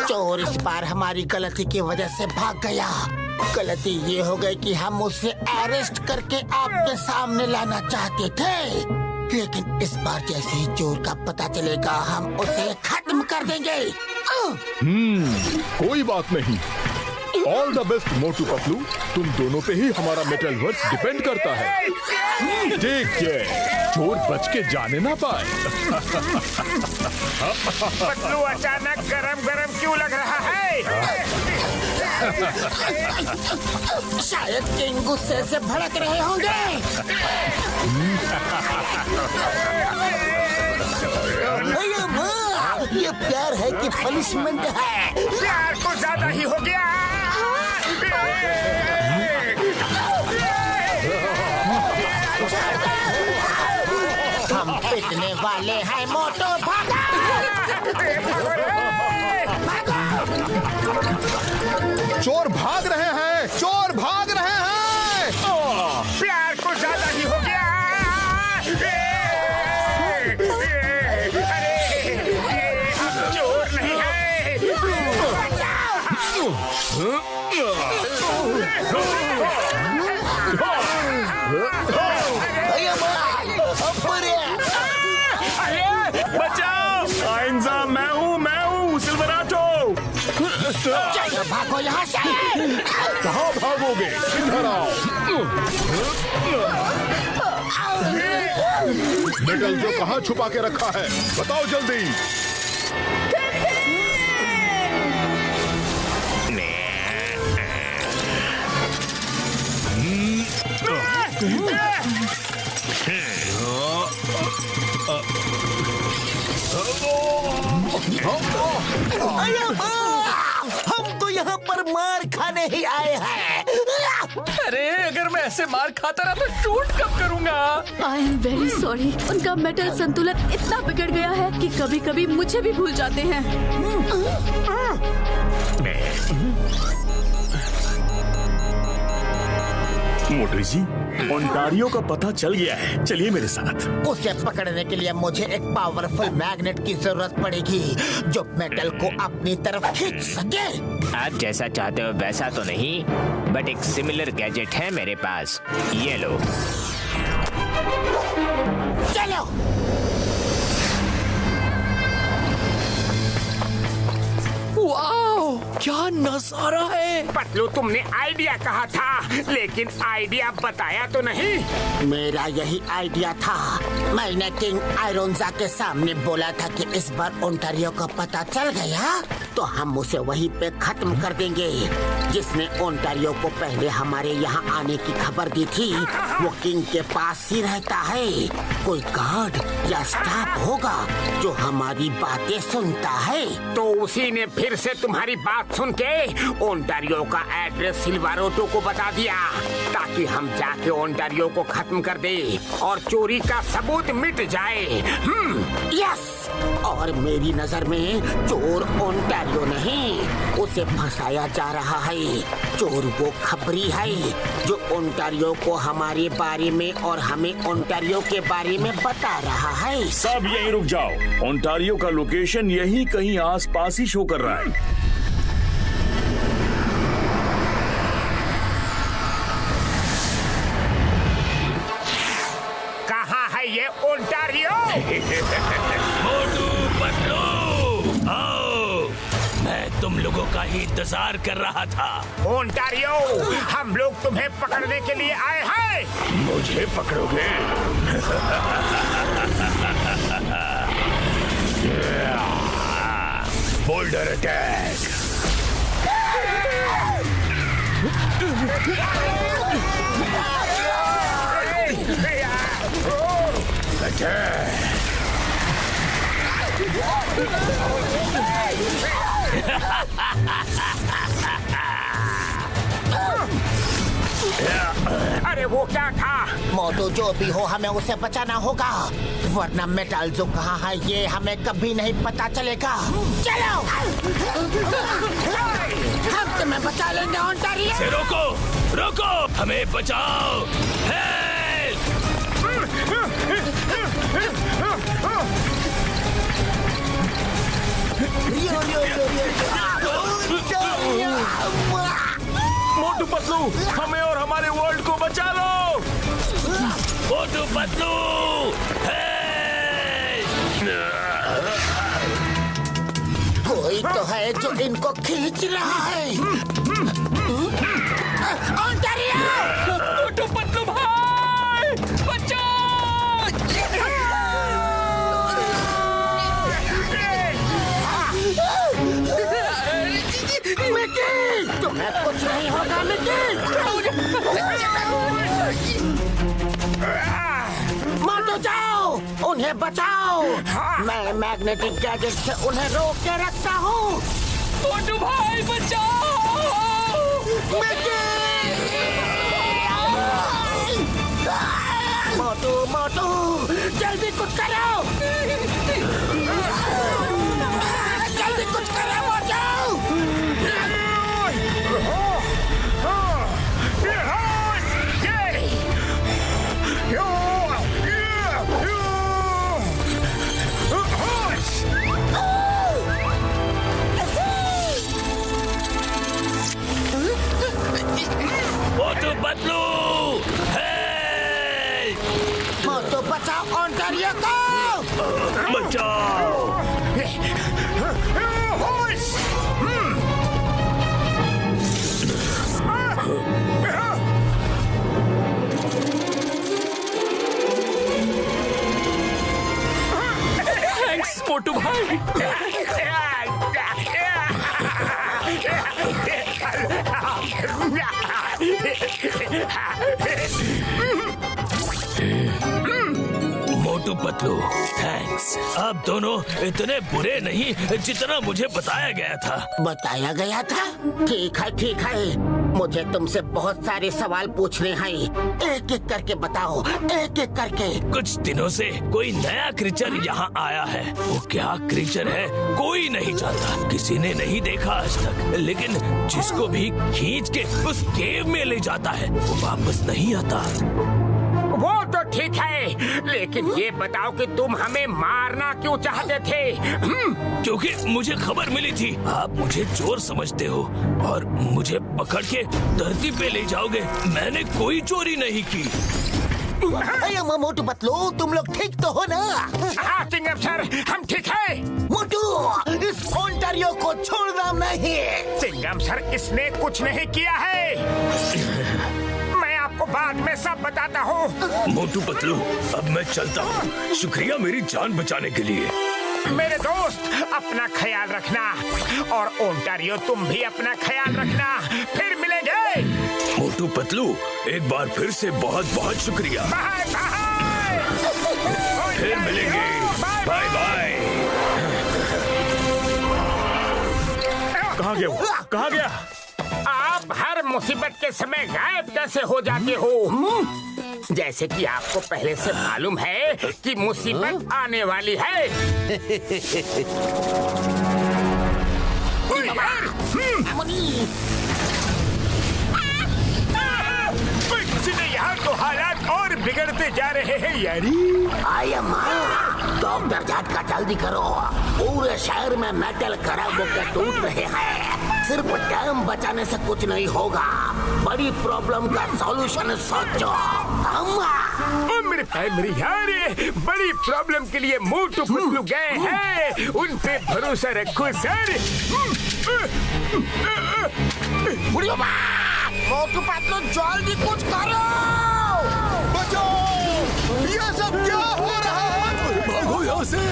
चोर इस बार हमारी गलती की वजह से भाग गया। गलती ये हो गई कि हम उसे अरेस्ट करके आपके सामने लाना चाहते थे, लेकिन इस बार जैसे ही चोर का पता चलेगा हम उसे खत्म कर देंगे। कोई बात नहीं। All the best Motu Patlu, तुम दोनों पे ही हमारा मेटल वर्स डिपेंड करता है। ठीक है, चोर बच के जाने ना पाए। पतलू अचानक गरम गरम क्यों लग रहा है? शायद किंग गुस्से से भड़क रहे होंगे। ये प्यार है कि पनिशमेंट है? प्यार को ज्यादा ही हो गया। हम पिटने वाले हैं मोटो, भागा! चोर भाग रहे हैं, चोर भाग रहे हैं। प्यार को ज्यादा ही हो गया। अरे हम चोर नहीं है। बचाओ! आइंजा, मैं हूँ सिल्वराटो। चलो भागो यहाँ से। कहाँ भागोगे? इधर आओ। मेटल जो कहाँ छुपा के रखा है, बताओ जल्दी। हम तो यहाँ पर मार खाने ही आए हैं। अरे अगर मैं ऐसे मार खाता रहा तो शूट कब करूँगा? I am very sorry. उनका मेटल संतुलन इतना बिगड़ गया है कि कभी कभी मुझे भी भूल जाते हैं। मोटू जी, ओंटारियो का पता चल गया है, चलिए मेरे साथ। उसे पकड़ने के लिए मुझे एक पावरफुल मैग्नेट की जरूरत पड़ेगी जो मेटल को अपनी तरफ खींच सके। आप जैसा चाहते हो वैसा तो नहीं, बट एक सिमिलर गैजेट है मेरे पास, ये लो। चलो। वाओ, क्या नजारा है। पतलू तुमने आइडिया कहा था, लेकिन आइडिया बताया तो नहीं। मेरा यही आइडिया था। मैंने किंग आयरोंजा के सामने बोला था कि इस बार ओंटारियो का पता चल गया तो हम उसे वहीं पे खत्म कर देंगे। जिसने ओंटारियो को पहले हमारे यहाँ आने की खबर दी थी वो किंग के पास ही रहता है। कोई गार्ड या स्टाफ होगा जो हमारी बातें सुनता है। तो उसी ने फिर से तुम्हारी बात सुन के ओंटारियो का एड्रेस सिल्वारोटो को बता दिया ताकि हम जाके ओंटारियो को खत्म कर दे और चोरी का सबूत मिट जाए। यस। और मेरी नजर में चोर ओंटारियो नहीं, उसे फंसाया जा रहा है। चोर वो खबरी है जो ओंटारियो को हमारे बारे में और हमें ओंटारियो के बारे में बता रहा है। सब यहीं रुक जाओ। ओंटारियो का लोकेशन यहीं कहीं आसपास ही शो कर रहा है। कहाँ है ये ओंटारियो? मोटू पतलू, ही इंतजार कर रहा था। ओंटारियो, हम लोग तुम्हें पकड़ने के लिए आए हैं। मुझे पकड़ोगे? Boulder attack. अरे वो क्या था? मोटू, जो भी हो हमें उसे बचाना होगा, वरना मेटाल्जो कहाँ है ये हमें कभी नहीं पता चलेगा। चलो, हम तुम्हें बचा लेंगे ओंटारियो। से रोको, रोको, हमें बचाओ। हेल्प! मोटू पतलू, हमें और हमारे वर्ल्ड को बचा लो। मोटू पतलू, कोई तो है जो इनको खींच रहा है। ओंटारियो! मोटू पतलू भाई, बचाओ! मिकी, तुम्हें कुछ नहीं होगा मिकी। मोटू, जाओ, उन्हें बचाओ। मैं मैग्नेटिक गैजेट से उन्हें रोक के रखता हूँ। मोटू भाई बचाओ! मोटू, मोटू, जल्दी कुछ करो। जल्दी कुछ करो मोटू। मोटू पतलू, मोटू, बचाओ ओंटारियो को। बचाओ। थैंक्स मोटू भाई। मोटू पतलू, थैंक्स। आप दोनों इतने बुरे नहीं जितना मुझे बताया गया था। बताया गया था? ठीक है, ठीक है। मुझे तुमसे बहुत सारे सवाल पूछने हैं। एक एक करके बताओ, एक एक करके। कुछ दिनों से कोई नया क्रीचर यहाँ आया है। वो क्या क्रीचर है कोई नहीं जानता, किसी ने नहीं देखा आज तक। लेकिन जिसको भी खींच के उस केव में ले जाता है वो वापस नहीं आता। वो तो ठीक है, लेकिन ये बताओ कि तुम हमें मारना क्यों चाहते थे? क्योंकि मुझे खबर मिली थी आप मुझे चोर समझते हो और मुझे पकड़ के धरती पे ले जाओगे। मैंने कोई चोरी नहीं की। अरे मोटू पतलू, तुम लोग ठीक तो हो ना? हाँ चिंगम सर, हम ठीक है। मोटू, इस ओंटारियो को छोड़ना नहीं। चिंगम सर, इसने कुछ नहीं किया है। मैं आपको बाद में सब बताता हूँ। मोटू पतलू, अब मैं चलता हूँ। शुक्रिया मेरी जान बचाने के लिए। मेरे दोस्त, अपना ख्याल रखना, और ओंटारियो तुम भी अपना ख्याल रखना। फिर मिलेंगे। मोटू पतलू, एक बार फिर से बहुत बहुत शुक्रिया। Bye bye. फिर मिलेंगे। Bye bye. कहाँ गया वो? कहाँ गया? आप हर मुसीबत के समय गायब कैसे हो जाते हो? जैसे कि आपको पहले से मालूम है कि मुसीबत आने वाली है। यहाँ तो हालात और बिगड़ते जा रहे हैं यारी। डॉक्टर झटका जल्दी करो। पूरे शहर में मेटल खराब होकर टूट रहे हैं। सिर्फ डैम बचाने से कुछ नहीं होगा। बड़ी प्रॉब्लम का सॉल्यूशन सोचो। मेरे यार, बड़ी प्रॉब्लम के लिए मोटू पतलू गए हैं। उन पे भरोसा रखो सर। मोटू पतलू जल्दी कुछ करो। बचाओ! ये सब क्या हो रहा है? भागो यहाँ से।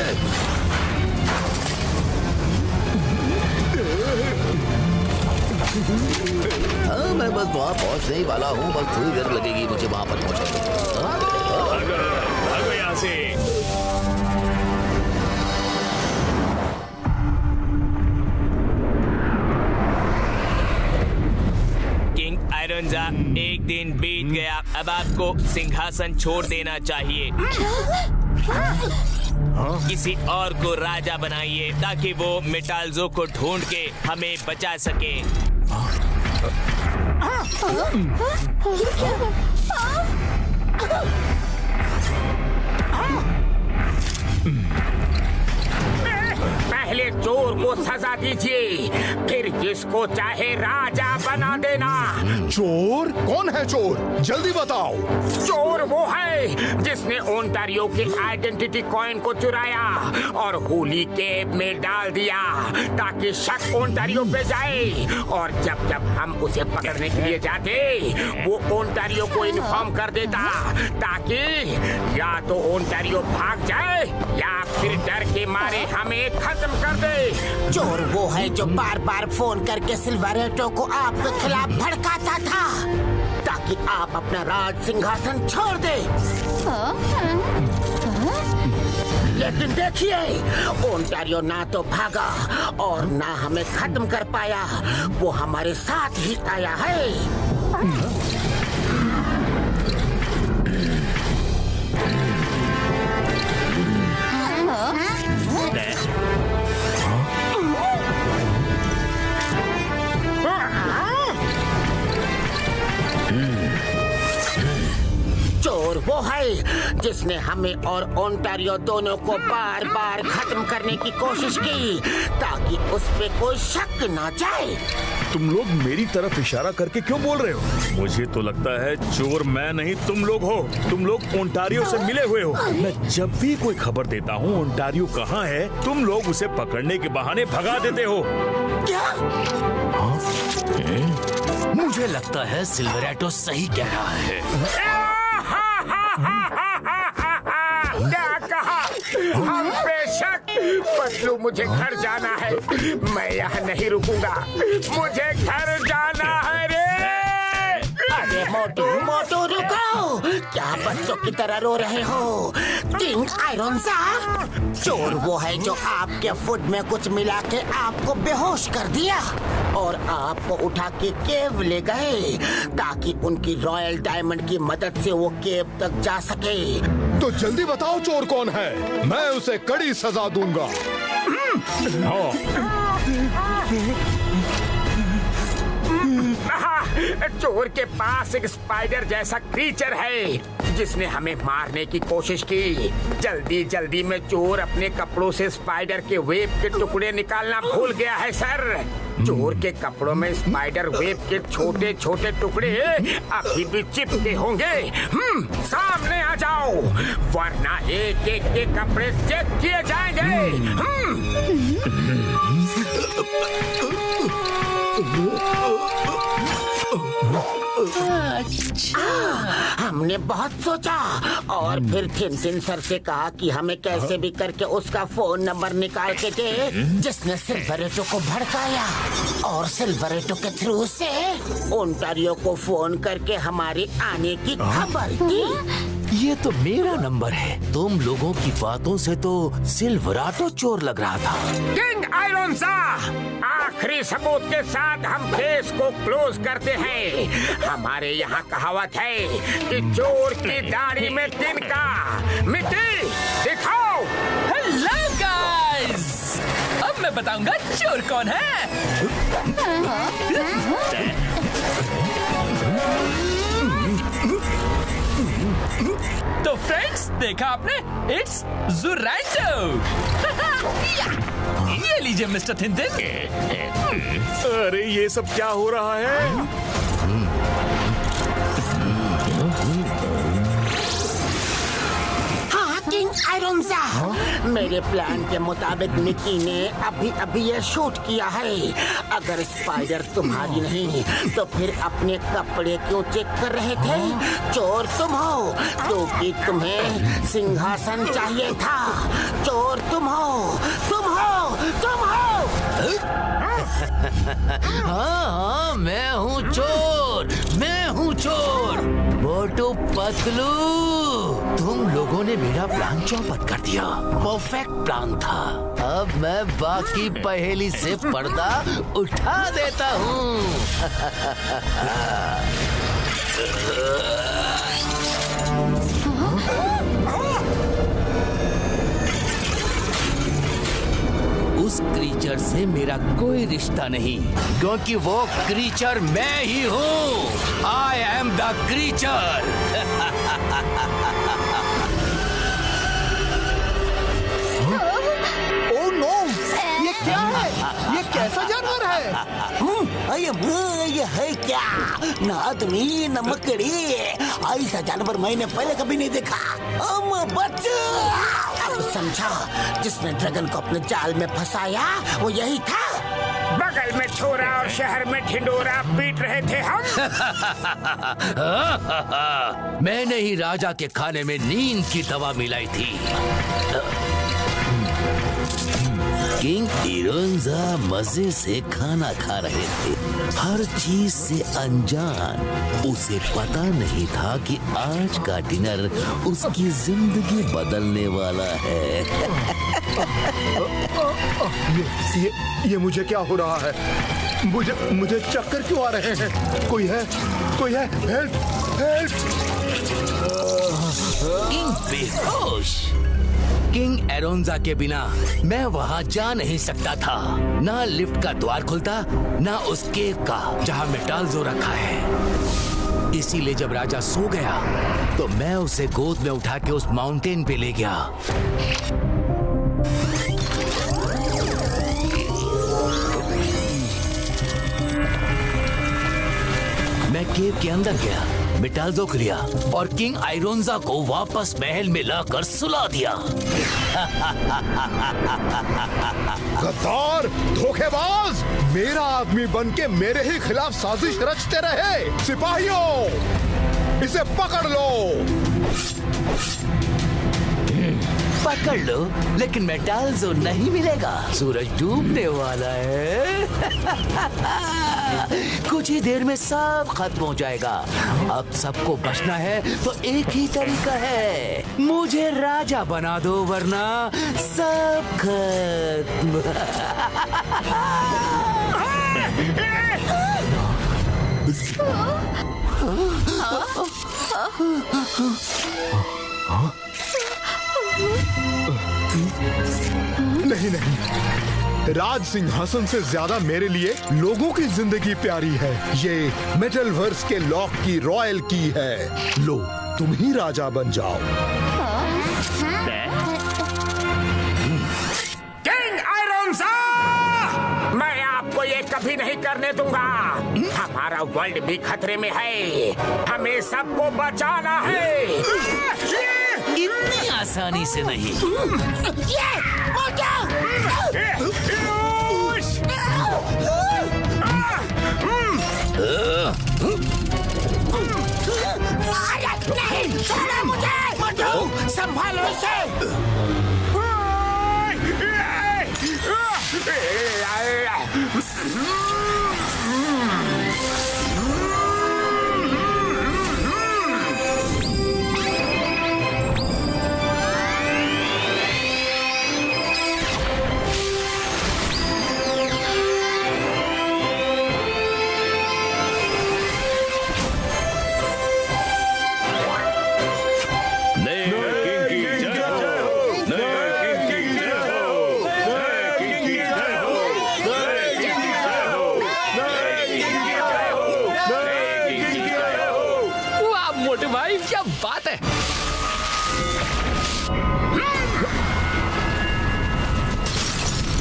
हाँ, मैं बस वहाँ पहुँचने ही वाला हूँ। बस थोड़ी देर लगेगी मुझे वहाँ पर पहुँचने। भागो यहाँ से। किंग आयरनजा, एक दिन बीत गया, अब आपको सिंहासन छोड़ देना चाहिए। किसी और को राजा बनाइए ताकि वो मेटाल्जो को ढूंढ के हमें बचा सके। पहले चोर को सजा दीजिए, फिर जिसको चाहे राजा बना देना। चोर? कौन है चोर? जल्दी बताओ। चोर वो है जिसने ओंटारियो के आइडेंटिटी कॉइन को चुराया और होली केव में डाल दिया ताकि शक ओंटारियो पे जाए, और जब जब हम उसे पकड़ने के लिए जाते वो ओंटारियो को इन्फॉर्म कर देता ताकि या तो ओंटारियो भाग जाए या फिर डर के मारे हमें खत्म कर दे। चोर वो है जो बार बार फोन करके सिल्वरेटो को आपके खिलाफ भड़काता था ताकि आप अपना राज सिंहासन छोड़ दे। लेकिन देखिए, ओंटारियो ना तो भागा और ना हमें खत्म कर पाया, वो हमारे साथ ही आया है। चोर वो है जिसने हमें और ओंटारियो दोनों को बार बार खत्म करने की कोशिश की ताकि उस पे कोई शक ना जाए। तुम लोग मेरी तरफ इशारा करके क्यों बोल रहे हो? मुझे तो लगता है चोर मैं नहीं तुम लोग हो। तुम लोग ओंटारियो से मिले हुए हो। मैं जब भी कोई खबर देता हूँ ओंटारियो कहाँ है, तुम लोग उसे पकड़ने के बहाने भगा देते हो। क्या? मुझे लगता है सिल्वरेटो सही कह रहा है। क्या कहा? हम बेशक। पतलू, मुझे घर जाना है, मैं यहाँ नहीं रुकूंगा, मुझे घर जाना है रे। अरे मोटू मोटू रुको, क्या बच्चों की तरह रो रहे हो? किंग आयरनजा, चोर वो है जो आपके फूड में कुछ मिला के आपको बेहोश कर दिया और आपको उठा के केव ले गए ताकि उनकी रॉयल डायमंड की मदद से वो केव तक जा सके। तो जल्दी बताओ चोर कौन है? मैं उसे कड़ी सजा दूंगा। चोर के पास एक स्पाइडर जैसा क्रीचर है जिसने हमें मारने की कोशिश की। जल्दी जल्दी में चोर अपने कपड़ों से स्पाइडर के वेब के टुकड़े निकालना भूल गया है सर। चोर के कपड़ों में स्पाइडर वेब के छोटे छोटे टुकड़े अभी भी चिपके होंगे। सामने आ जाओ वरना एक एक के कपड़े चेक किए जाएंगे। हमने बहुत सोचा और फिर थिन सर से कहा कि हमें कैसे भी करके उसका फोन नंबर निकाल के दे जिसने सिल्वरेटो को भड़काया, और सिल्वरेटो के थ्रू से ओंटारियो को फोन करके हमारे आने की खबर दी। ये तो मेरा नंबर है। तुम लोगों की बातों से तो सिल्वराटो चोर लग रहा था। किंग आयरनजा, आखिरी सबूत के साथ हम केस को क्लोज करते हैं। हमारे यहाँ कहावत है कि चोर की दाढ़ी में तिनका। मिट्टी दिखाओ। हेलो गाइस, अब मैं बताऊंगा चोर कौन है। तो फ्रेंड्स, देखा आपने, इट्स ज़ोरैंटो। ये लीजिए मिस्टर थिनथिन। अरे ये सब क्या हो रहा है? हाँ किंग आयरनजा, मेरे प्लान के मुताबिक निकी ने अभी ये शूट किया है। अगर स्पाइडर तुम्हारी नहीं तो फिर अपने कपड़े क्यों चेक कर रहे थे? चोर तुम हो क्योंकि तुम्हें सिंहासन चाहिए था। चोर तुम हो, तुम हो, तुम हो। हाँ, मैं हूँ चोर, मैं हूँ चोर। मोटू पतलू, तुम लोगों ने मेरा प्लान चौपट कर दिया। परफेक्ट प्लान था। अब मैं बाकी पहेली से पर्दा उठा देता हूँ। उस क्रीचर से मेरा कोई रिश्ता नहीं, क्योंकि वो क्रीचर मैं ही हूँ। I am the creature. Oh no, ये क्या है? ये कैसा जानवर है? ये है क्या? न आदमी न मकड़ी। ऐसा जानवर मैंने पहले कभी नहीं देखा। अब समझा, जिसने ड्रैगन को अपने जाल में फंसाया वो यही था। बगल में छोरा और शहर में ढिंडोरा पीट रहे थे हम। मैंने ही राजा के खाने में नींद की दवा मिलाई थी। किंग इरोंजा मजे से खाना खा रहे थे, हर चीज से अनजान। उसे पता नहीं था कि आज का डिनर उसकी जिंदगी बदलने वाला है। ये मुझे क्या हो रहा है? मुझे चक्कर क्यों आ रहे हैं? कोई है? Help, help. किंग बेहोश। किंग एरोंजा के बिना मैं वहाँ जा नहीं सकता था। ना लिफ्ट का द्वार खुलता, ना उस केव का जहाँ मेटाल्जो रखा है। इसीलिए जब राजा सो गया तो मैं उसे गोद में उठा के उस माउंटेन पे ले गया। मैं केव के अंदर गया, मेटाल्जो को लिया और किंग आयरोंजा को वापस महल में लाकर सुला दिया। गद्दार, धोखेबाज, मेरा आदमी बनके मेरे ही खिलाफ साजिश रचते रहे। सिपाहियों, इसे पकड़ लो। पकड़ लो, लेकिन मेटाल्जो नहीं मिलेगा। सूरज डूबने वाला है। कुछ ही देर में सब खत्म हो जाएगा। अब सबको बचना है तो एक ही तरीका है, मुझे राजा बना दो वरना सब खत्म। नहीं, राज सिंहासन से ज्यादा मेरे लिए लोगों की जिंदगी प्यारी है। ये मेटलवर्स के लॉक की रॉयल की है। लो, तुम ही राजा बन जाओ। किंग आयरोंजा, मैं आपको ये कभी नहीं करने दूंगा। हमारा वर्ल्ड भी खतरे में है, हमें सबको बचाना है। इतनी आसानी से नहीं। नहीं, छोड़ो मुझे। मटू, संभालो इसे।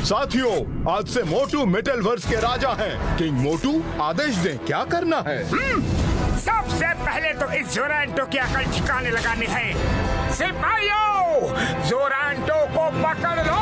साथियों, आज से मोटू मेटलवर्स के राजा हैं। किंग मोटू, आदेश दें, क्या करना है? सब सबसे पहले तो इस जोरांटो की अकल ठिकाने लगानी है। सिपाहियों, जोरांटो को पकड़ लो।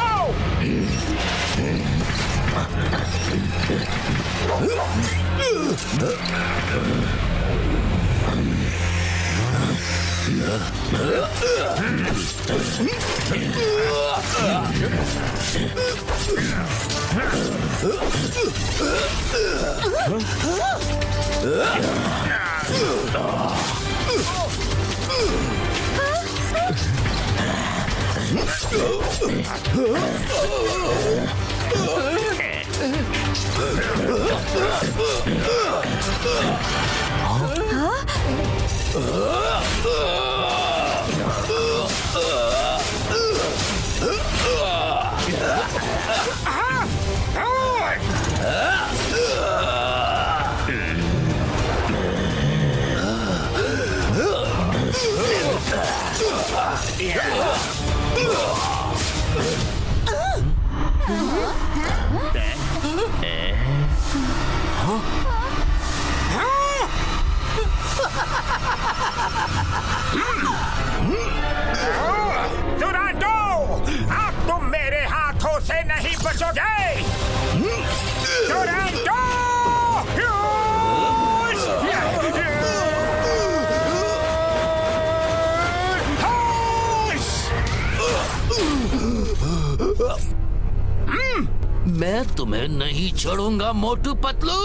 जोरांटो, अब तुम मेरे हाथों से नहीं बचोगे। जोरांटो! मैं तुम्हें नहीं छोड़ूंगा मोटू पतलू।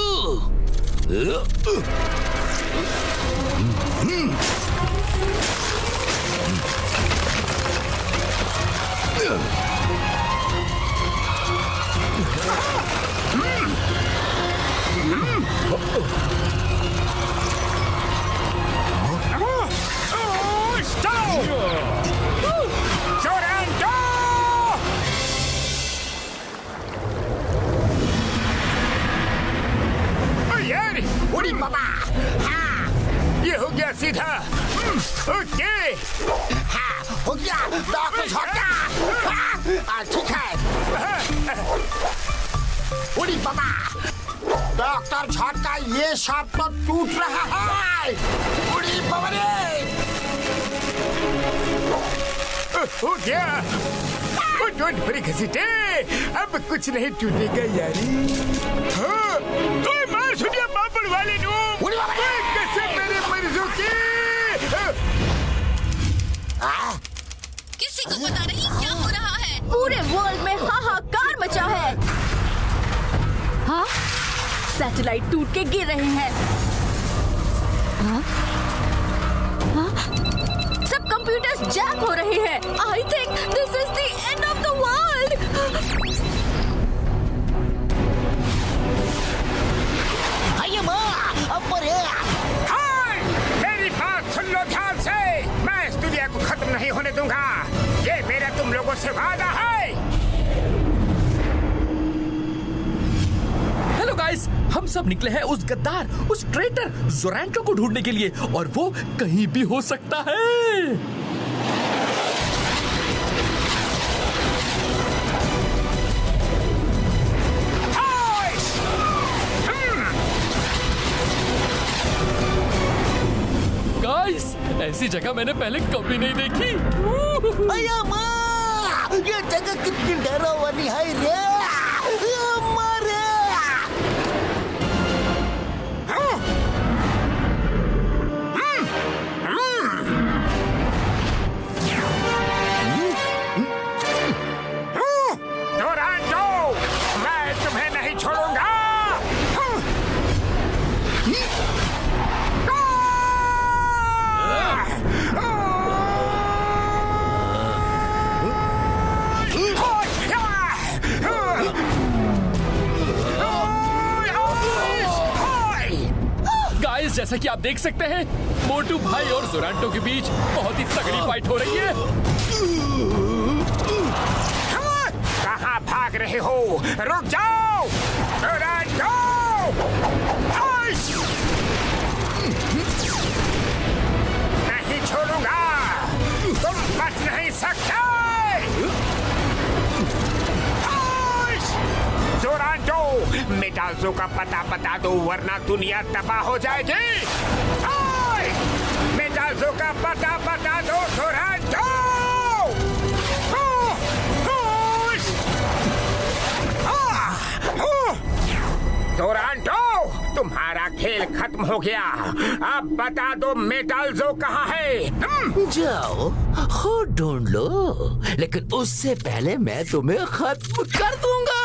उड़ी बाबा, हाँ, ये हो गया सीधा। ओके, हाँ, हो गया। डॉक्टर झटका। हाँ, ठीक है। उड़ी बाबा, डॉक्टर झटका, ये सब तो टूट रहा है। उड़ी बाबा रे। हो गया। डोंट वरी घसीटे, अब कुछ नहीं टूटेगा यारी। हाँ, कोई मार सुनिए पापड़ वाले नूब। कैसे मेरे मरीजों की? किसी को पता नहीं क्या हो रहा है। पूरे वर्ल्ड में हाहाकार मचा है। हाँ, सैटेलाइट टूट के गिर रहे हैं। हाँ? हाँ? सब कंप्यूटर्स जैक हो रहे हैं। I think this is the end of the world. Hi, मेरी बात सुन लो ध्यान से। मैं इस दुनिया को खत्म नहीं होने दूंगा। ये मेरा तुम लोगों से वादा है। हेलो गाइस, हम सब निकले हैं उस गद्दार, उस ट्रेटर जोरांटो को ढूंढने के लिए, और वो कहीं भी हो सकता है। गाइस, ऐसी जगह मैंने पहले कभी नहीं देखी। अया माँ, ये जगह कितनी डरावनी है रे। जोरांटो, मैं तुम्हें नहीं छोड़ूंगा। गाइस, जैसा कि आप देख सकते हैं, मोटू भाई और जोरांटो के बीच बहुत ही तगड़ी फाइट हो रही है। कहाँ भाग रहे हो? रुक जाओ! जोरांटो! नहीं छोड़ूंगा। तुम बच नहीं सकते। जोरांटो, मेटाल्सो का पता बता दो, वरना दुनिया तबाह हो जाएगी। मेटाल्सो का पता बता दो जोरांटो। जोरांटो, तुम्हारा खेल खत्म हो गया। अब बता दो मेटाल्सो कहाँ है? जाओ खुद ढूंढ लो, लेकिन उससे पहले मैं तुम्हें खत्म कर दूंगा।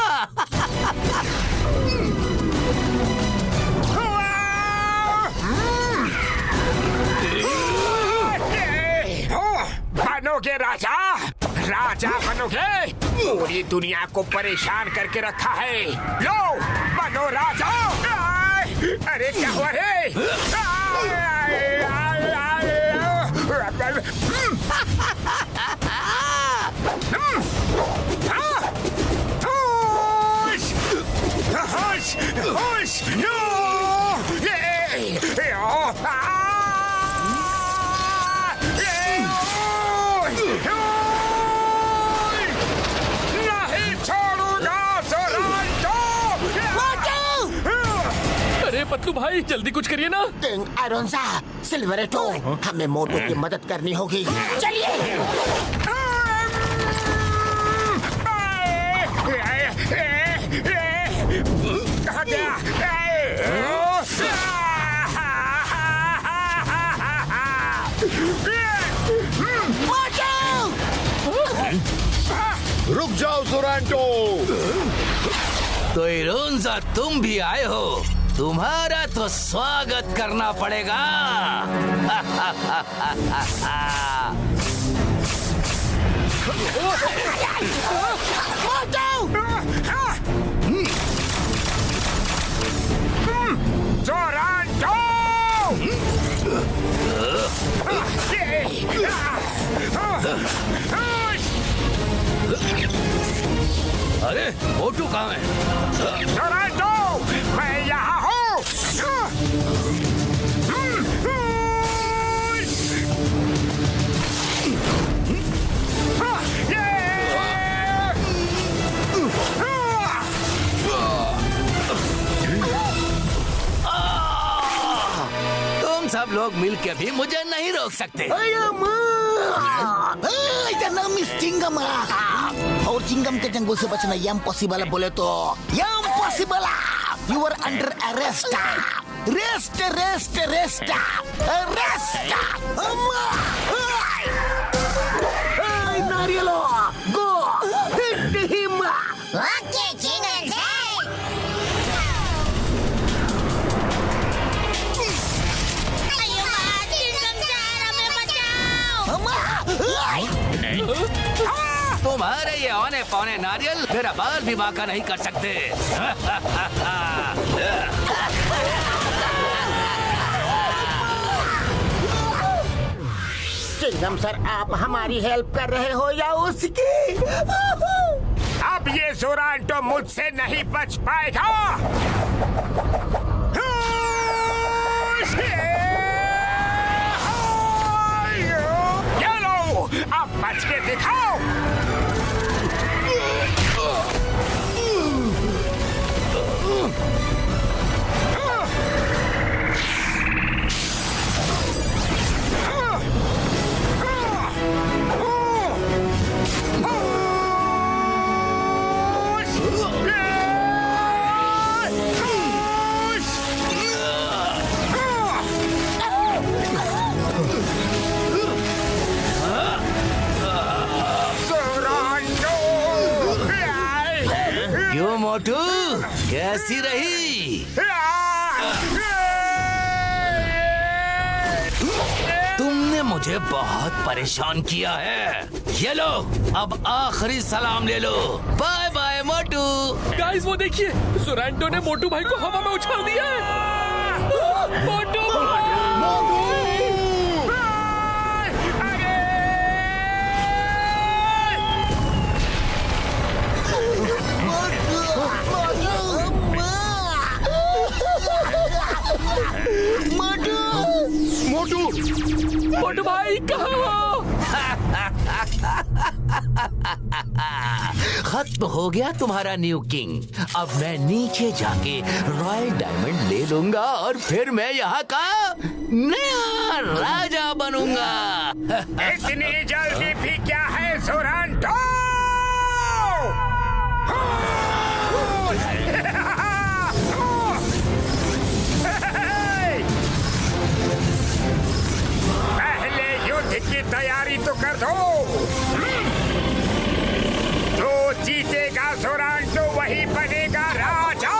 बनोगे राजा, राजा बनोगे। पूरी दुनिया को परेशान करके रखा है। लो बनो राजा। अरे क्या हुआ रे? अरे पतलू भाई जल्दी कुछ करिए ना। किंग अरोंजा, सिल्वरेटो, हमें मोटू की मदद करनी होगी। चलिए। कहाँ गया? रुक जाओ जोरांटो। तो इरोंजा तुम भी आए हो, तुम्हारा तो स्वागत करना पड़ेगा। जोरांटो! अरे मोटू कहाँ है? जोरांटो, मैं यहाँ हूँ। तुम सब लोग मिलके भी मुझे नहीं रोक सकते। चिंगम और चिंगम के जंगल से बचना इम्पॉसिबल बोले तो impossible. You are under arrest. Rest rest rest rest. नारियलो go hit him. Okay Chingam तुम्हारे ये औने पौने नारियल मेरा बाल भी बांका नहीं कर सकते। चिंगम सर, आप हमारी हेल्प कर रहे हो या उसकी? अब ये जोरांटो मुझसे नहीं बच पाएगा। ये लो, अब बच के दिखाओ। क्यों मोटू, कैसी रही? तुमने मुझे बहुत परेशान किया है। ये लो, अब आखिरी सलाम ले लो। बाय बाय मोटू। गाइस वो देखिए, जोरांटो ने मोटू भाई को हवा में उछाल दिया है। मोटू मोटू मोटू भाई कहाँ हो? खत्म हो गया तुम्हारा न्यू किंग। अब मैं नीचे जाके रॉयल डायमंड ले लूंगा और फिर मैं यहाँ का नया राजा बनूंगा। इतनी जल्दी भी क्या है जोरांटो? पहले युद्ध की तैयारी तो कर दो। जो जीतेगा जोरांटो वही बनेगा राजा।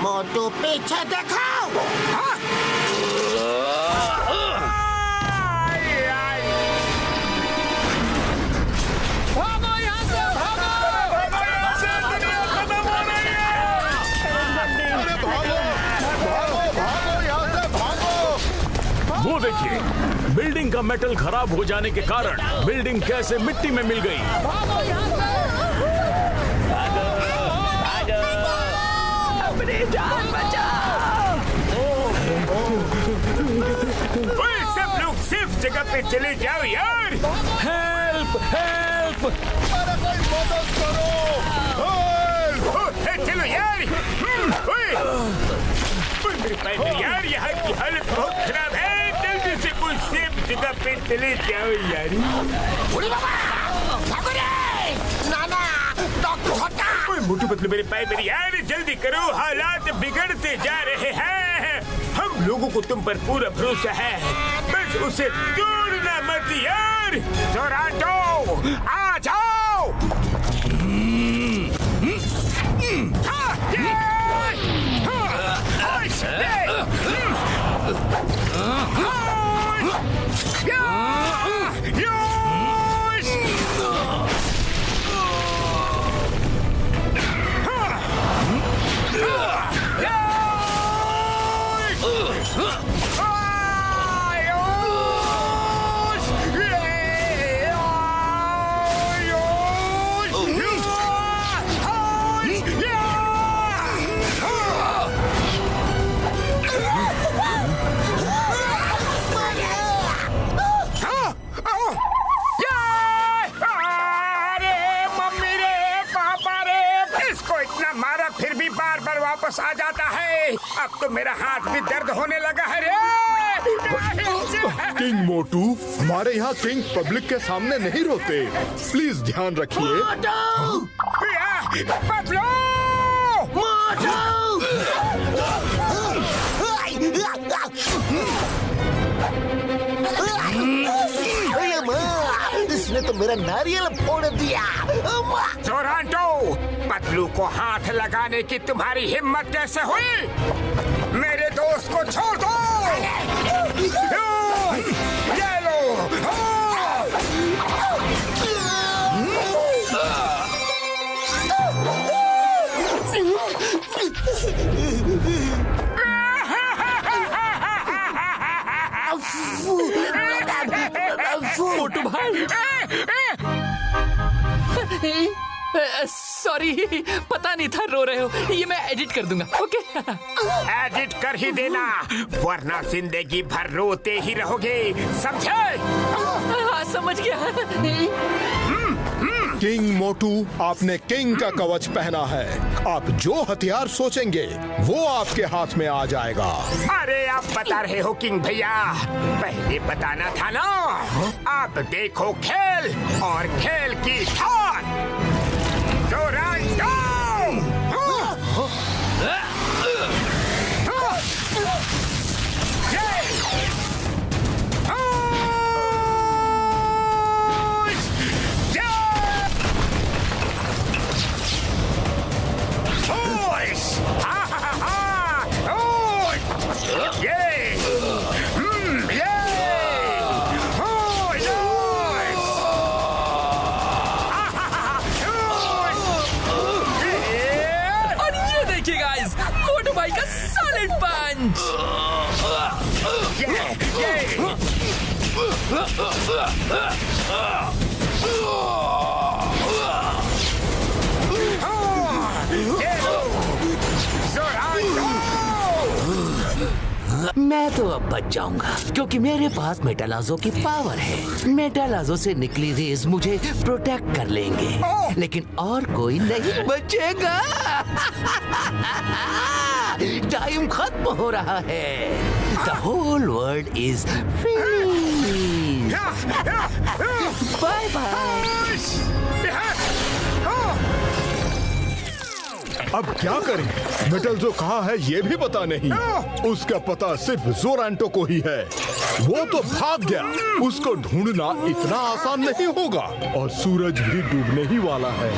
मोटू पीछे दिखाओ। भागो यहाँ से, वो देखिए, बिल्डिंग का मेटल खराब हो जाने के कारण बिल्डिंग कैसे मिट्टी में मिल गई। अपनी जान बचाओ। ओए, सब लोग सिर्फ जगह पे चले जाओ यार। Help help! चलो यार। मेरे पैर यार, यहाँ की हालत बहुत खराब है। जल्दी से कोई सेफ जगह पे चले जाओ यार। नाना, डॉक्टर छोटा। मोटू पतलू मेरे पैर यार, जल्दी करो, हालात बिगड़ते जा रहे हैं। हम लोगों को तुम पर पूरा भरोसा है, बस उसे तोड़ना मत यार। जोरांटो आ जाओ। वापस आ जाता है। अब तो मेरा हाथ भी दर्द होने लगा है रे। किंग मोटू, हमारे यहाँ किंग पब्लिक के सामने नहीं रोते। प्लीज ध्यान रखिए। पतलू! इसने तो मेरा नारियल फोड़ दिया। जोरांटो, पतलू को हाथ लगाने की तुम्हारी हिम्मत कैसे हुई? मेरे दोस्त को छोड़ दो। ये लो। मोटू भाई, सॉरी, पता नहीं था रो रहे हो। ये मैं एडिट कर दूंगा, ओके? एडिट कर ही देना, वरना जिंदगी भर रोते ही रहोगे, समझे? हाँ, समझ गया। किंग मोटू, आपने किंग का कवच पहना है। आप जो हथियार सोचेंगे वो आपके हाथ में आ जाएगा। अरे आप बता रहे हो किंग भैया, पहले बताना था ना। आप देखो खेल और खेल की थार। जोरांटो! और ये देखिए गाइस, मोटू भाई का सॉलिड पंच। मैं तो अब बच जाऊंगा क्योंकि मेरे पास मेटालाजो की पावर है। मेटालाजो से निकली रेज मुझे प्रोटेक्ट कर लेंगे, लेकिन और कोई नहीं बचेगा। टाइम खत्म हो रहा है। The whole world is finished. Bye bye. अब क्या करें? मेटल जो कहाँ है ये भी पता नहीं। उसका पता सिर्फ जोरांटो को ही है। वो तो भाग गया। उसको ढूंढना इतना आसान नहीं होगा और सूरज भी डूबने ही वाला है।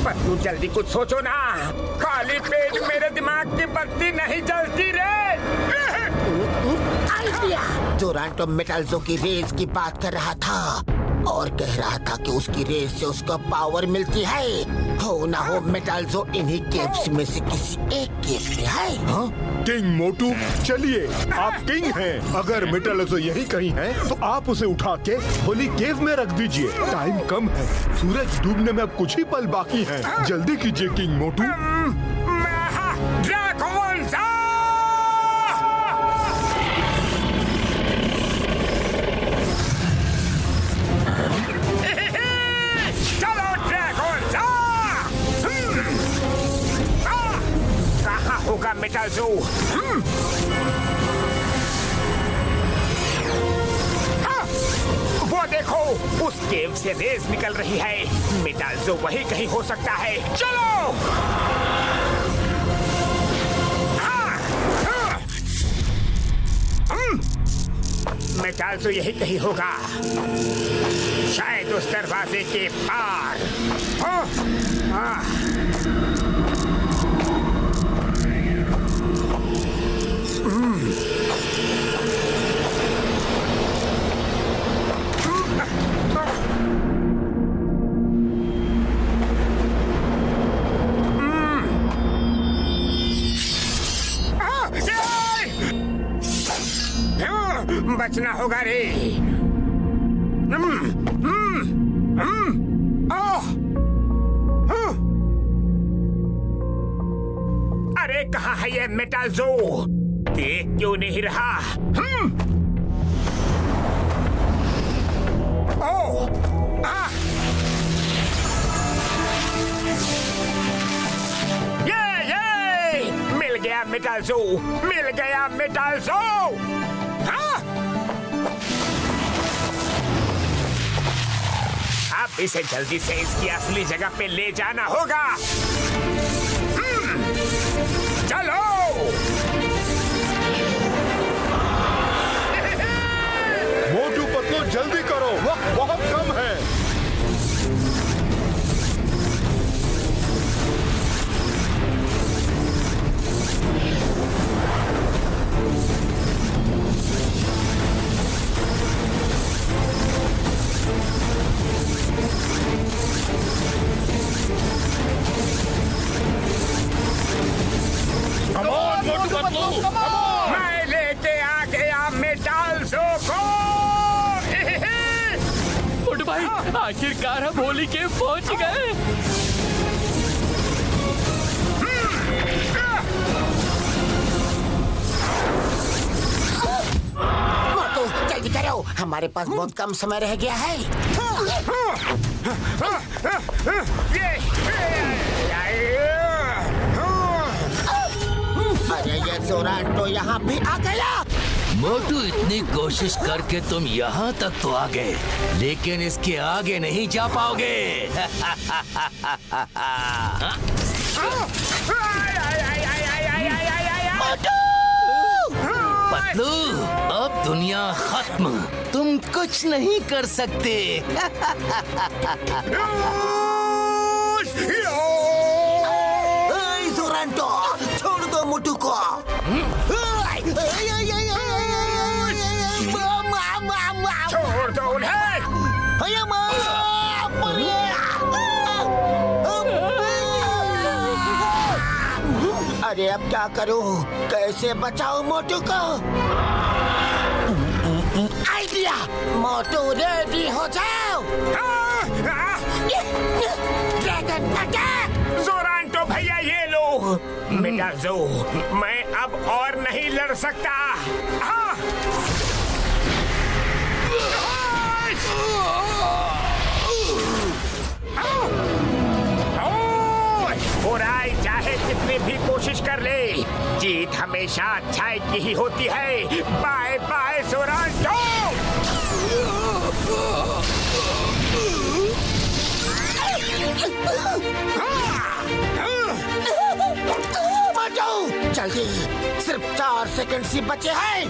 पतलू जल्दी कुछ सोचो ना। खाली पेट मेरे दिमाग की बत्ती नहीं जलती रे। जोरांटो मेटाल्जो की रेस की बात कर रहा था और कह रहा था कि उसकी रेस से उसको पावर मिलती है। हो ना हो मेटाल्जो इन्हीं केव्स में से किसी एक केव में है। किंग मोटू, चलिए, आप किंग हैं। अगर मेटाल्जो यही कहीं है तो आप उसे उठा के होली केव में रख दीजिए। टाइम कम है, सूरज डूबने में अब कुछ ही पल बाकी है। जल्दी कीजिए किंग मोटू। होगा मेटाल्जो। वो देखो, उस केव से रेस निकल रही है। मेटाल्जो वही कहीं हो सकता है। चलो। मेटाल्जो यही कहीं होगा, शायद उस दरवाजे के पार। बचना होगा रे। अरे कहाँ है ये मेटाल्जो? देख क्यों नहीं रहा? ये मिल गया मेटाल्जो, मिल गया मेटाल्जो। अब इसे जल्दी से इसकी असली जगह पे ले जाना होगा। चलो। मोटू पतलू जल्दी करो, वक्त बहुत कम है। आखिरकार हम होली के पहुंच गए। मोटू जल्दी करो, हमारे पास बहुत कम समय रह गया है। अरे ये जोरांटो यहाँ भी आ गया। मोटू, इतनी कोशिश करके तुम यहाँ तक तो आ गए, लेकिन इसके आगे नहीं जा पाओगे। पतलू, अब दुनिया खत्म, तुम कुछ नहीं कर सकते। जोरांटो, छोड़ दो मोटू को। छोड़ दो उन्हें। अरे अब क्या करूं? कैसे बचाऊं मोटू को? आइडिया! मोटू रेडी हो जाओ। Dragon attack! जोरांटो भैया ये लो। मेटाल्जो, मैं अब और नहीं लड़ सकता। हाँ। बुराई चाहे कितनी भी कोशिश कर ले, जीत हमेशा अच्छाई की ही होती है। Bye bye जोरांटो। मोटू जल्दी, सिर्फ 4 सेकंड ही बचे हैं।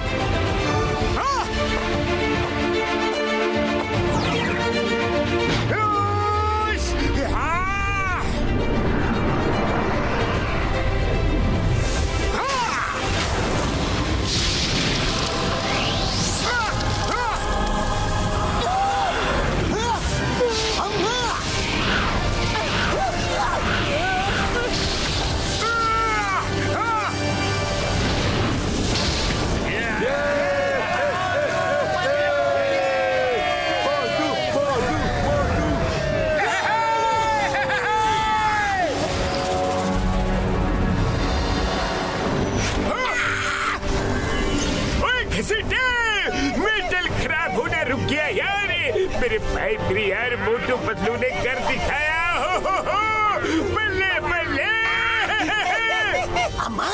मेटल खराब होना रुक गया यार। मेरे भाई यार मोटू पतलू ने कर दिखाया। बल्ले बल्ले। अम्मा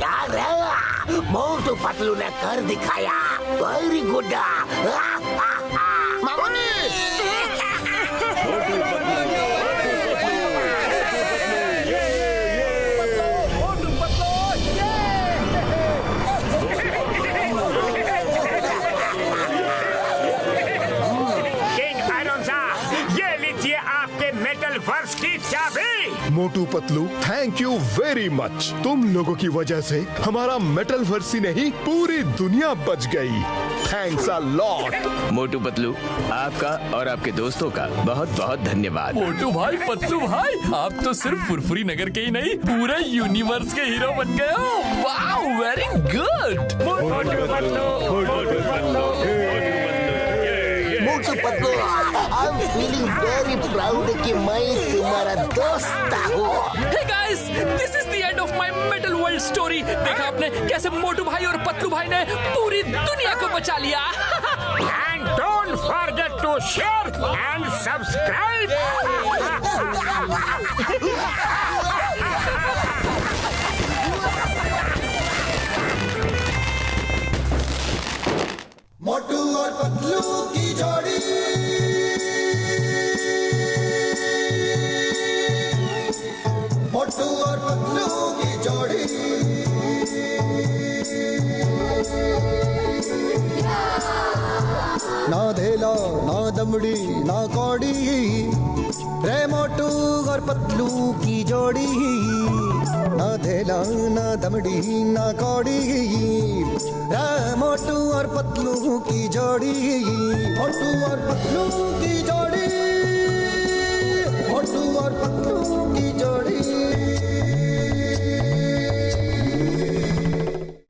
यार, मोटू पतलू ने कर दिखाया। Very good. मामूली। वर्ष की चाबी। Motu Patlu, thank you very much. तुम लोगों की वजह से हमारा मेटल वर्स ही नहीं, पूरी दुनिया बच गई। Thanks a lot. Motu Patlu, आपका और आपके दोस्तों का बहुत बहुत धन्यवाद। मोटू भाई, पतलू भाई, आप तो सिर्फ फुरफुरी नगर के ही नहीं, पूरे यूनिवर्स के हीरो बन गए हो। Wow, very good. Motu Patlu, Motu Patlu, I am feeling very proud कि मैं तुम्हारा दोस्त हूँ। Hey guys, this is the end of my Metal World story। देखा आपने कैसे मोटू भाई और पतलू भाई ने पूरी दुनिया को बचा लिया। And don't forget to share and subscribe। मोटू और पतलू की जोड़ी, मोटू और पतलू की जोड़ी। ना धेला ना दमड़ी ना कौड़ी, रे मोटू और पतलू की जोड़ी। ना धेला ना दमड़ी ना कौड़ी, रे मोटू और पतलू की जोड़ी। मोटू और पतलू की जोड़ी, मोटू और पतलू की जोड़ी।